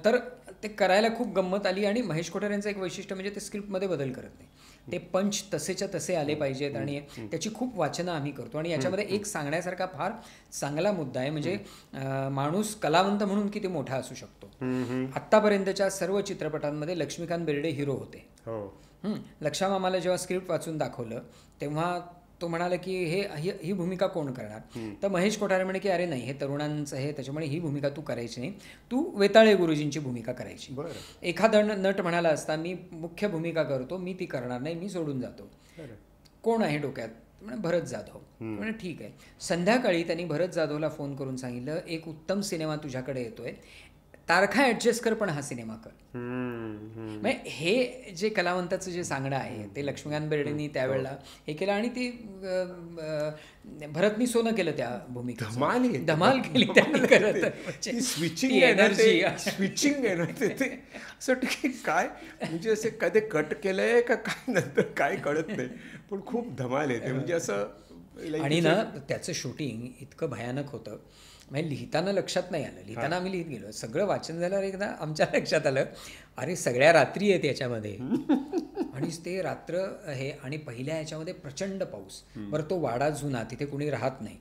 तर ते करायला खूप गंमत आली. आणि महेश कोठारे यांचं एक वैशिष्ट्य म्हणजे ते स्क्रिप्टमध्ये बदल करत नाही, ते पंच तसेच्या तसे आले पाहिजेत आणि त्याची खूप वाचनं आम्ही करतो. आणि याच्यामध्ये एक सांगण्यासारखा फार चांगला मुद्दा आहे म्हणजे माणूस कलावंत म्हणून किती मोठा असू शकतो. आत्तापर्यंतच्या सर्व चित्रपटांमध्ये लक्ष्मीकांत बेर्डे हिरो होते. लक्षा मामाला जेव्हा स्क्रिप्ट वाचून दाखवलं तेव्हा तो म्हणाला की ही भूमिका कोण करणार. तर महेश कोठारे म्हणे की अरे नाही हे तरुणांचं हे त्याच्यामुळे ही भूमिका तू करायची नाही, तू वेताळे गुरुजींची भूमिका करायची. एखादा नट म्हणाला असता मी मुख्य भूमिका करतो मी ती करणार नाही मी सोडून जातो. कोण आहे डोक्यात म्हणजे भरत जाधव. म्हणजे ठीक आहे. संध्याकाळी त्यांनी भरत जाधवला फोन करून सांगितलं एक उत्तम सिनेमा तुझ्याकडे येतोय, तारखा ॲडजस्ट कर पण हा सिनेमा कर. म्हणजे हे जे कलावंताचं जे सांगणं आहे ते लक्ष्मीकांत बेर्डेंनी त्यावेळेला हे केलं आणि ती भरतनी सोनं केलं त्या भूमिकेत, धमाल केली त्यांनी करत. स्विचिंग एनर्जी स्विचिंग आहे ना ते असं की काय म्हणजे असं कधी कट केलंय का काय नंतर काय कळत नाही पण खूप धमाल येते म्हणजे असं. आणि ना त्याचं शूटिंग इतकं भयानक होतं म्हणजे लिहिताना लक्षात नाही आलं, लिहिताना आम्ही लिहित गेलो, सगळं वाचन झाल्यावर एकदा आमच्या लक्षात आलं अरे सगळ्या रात्री आहेत याच्यामध्ये आणि ते रात्र हे आणि पहिल्या ह्याच्यामध्ये प्रचंड पाऊस. बरं तो वाडा जुना तिथे कुणी राहत नाही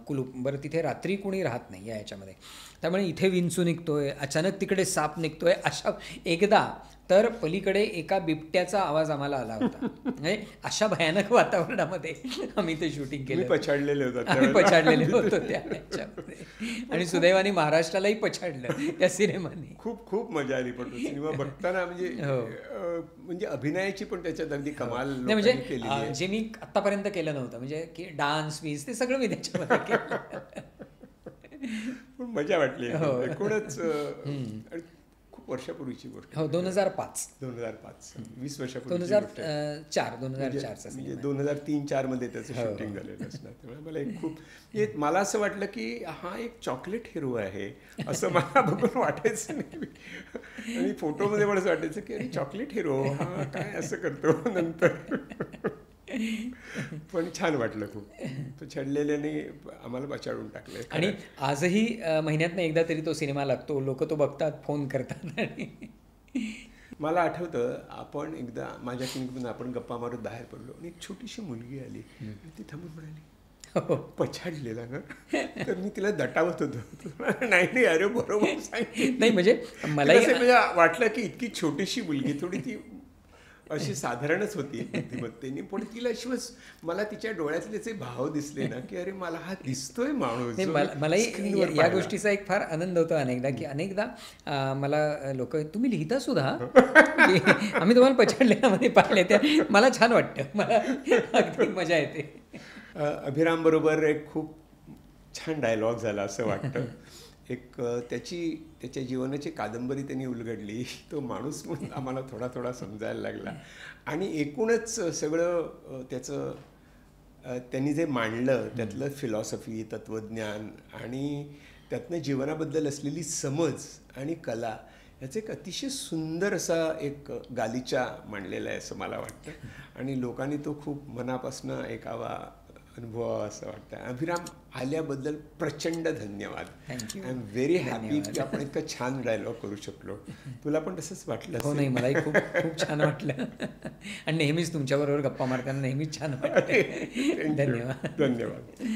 कुलूप, बरं तिथे रात्री कुणी राहत नाही या ह्याच्यामध्ये, त्यामुळे इथे विंचू निघतोय अचानक तिकडे साप निघतोय अशा एकदा तर पलीकडे एका बिबट्याचा आवाज आम्हाला आला होता. म्हणजे अशा भयानक वातावरणामध्ये आम्ही ते शूटिंग केलं. आम्ही पछाडलेले होतो त्या आणि सुदैवाने महाराष्ट्रालाही पछाडलं त्या सिनेमाने. खूप खूप मजा आली पण सिनेमा बघताना म्हणजे अभिनयाची पण त्याच्यात अगदी कमाल म्हणजे जे मी आतापर्यंत केलं नव्हतं म्हणजे की डान्स वीज ते सगळं मी त्याच्यामध्ये केलं. पण मजा वाटली एकूणच. खूप वर्षापूर्वीची गोष्ट. हो 2005 20 वर्षापूर्वी 2004 म्हणजे 2003-04 मध्ये त्याचं शूटिंग झालेलं असणार. त्यामुळे मला एक खूप मला असं वाटलं की हा एक चॉकलेट हिरो आहे असं मला बघून वाटायचं नाही आणि फोटोमध्ये पण असं वाटायचं की अरे चॉकलेट हिरो हा काय असं करतो नंतर. पण छान वाटलं खूप. तो छडलेल्याने आम्हाला बचाडून टाकलं. आणि आजही महिन्यातनं एकदा तरी तो सिनेमा लागतो, लोक तो बघतात फोन करतात. मला आठवतं आपण एकदा माझ्या क्लिनिकमधून आपण गप्पा मारत बाहेर पडलो आणि एक छोटीशी मुलगी आली ती थांबून म्हणाली पछाडलेला ना. तर मी तिला दटावत होतो नाही अरे बरोबर सांग नाही म्हणजे मला वाटलं की इतकी छोटीशी मुलगी थोडी ती अशी साधारणच होती बुद्धिमत्तेने पण तिला शिवच मला तिच्या डोळ्यातले भाव दिसले ना की अरे मला हा दिसतोय माणूस. मलाही या गोष्टीचा एक फार आनंद होतो अनेकदा की अनेकदा मला लोक तुम्ही लिहिता सुद्धा आम्ही तुम्हाला पछाडलेल्यामध्ये पाहिले त्या मला छान वाटतं, मला अगदी मजा येते. अभिराम बरोबर एक खूप छान डायलॉग झाला असं वाटतं. एक त्याच्या जीवनाची कादंबरी त्यांनी उलगडली. तो माणूस म्हणून आम्हाला थोडा थोडा समजायला लागला. आणि एकूणच सगळं त्याचं त्यांनी जे मांडलं त्यातलं फिलॉसॉफी, तत्त्वज्ञान आणि त्यातनं जीवनाबद्दल असलेली समज आणि कला याचं एक अतिशय सुंदर असा एक गालिचा मांडलेला आहे असं मला वाटतं. आणि लोकांनी तो खूप मनापासून ऐकावा, अनुभवावा असं वाटतं. अभिराम, आल्याबद्दल प्रचंड धन्यवाद. Thank you. I am very happy की आपण इतकं छान डायलॉग करू शकलो. तुला पण तसंच वाटलं हो, नाही, मलाही खूप खूप छान वाटलं. आणि नेहमीच तुमच्याबरोबर गप्पा मारताना नेहमीच छान वाटतं. धन्यवाद. धन्यवाद.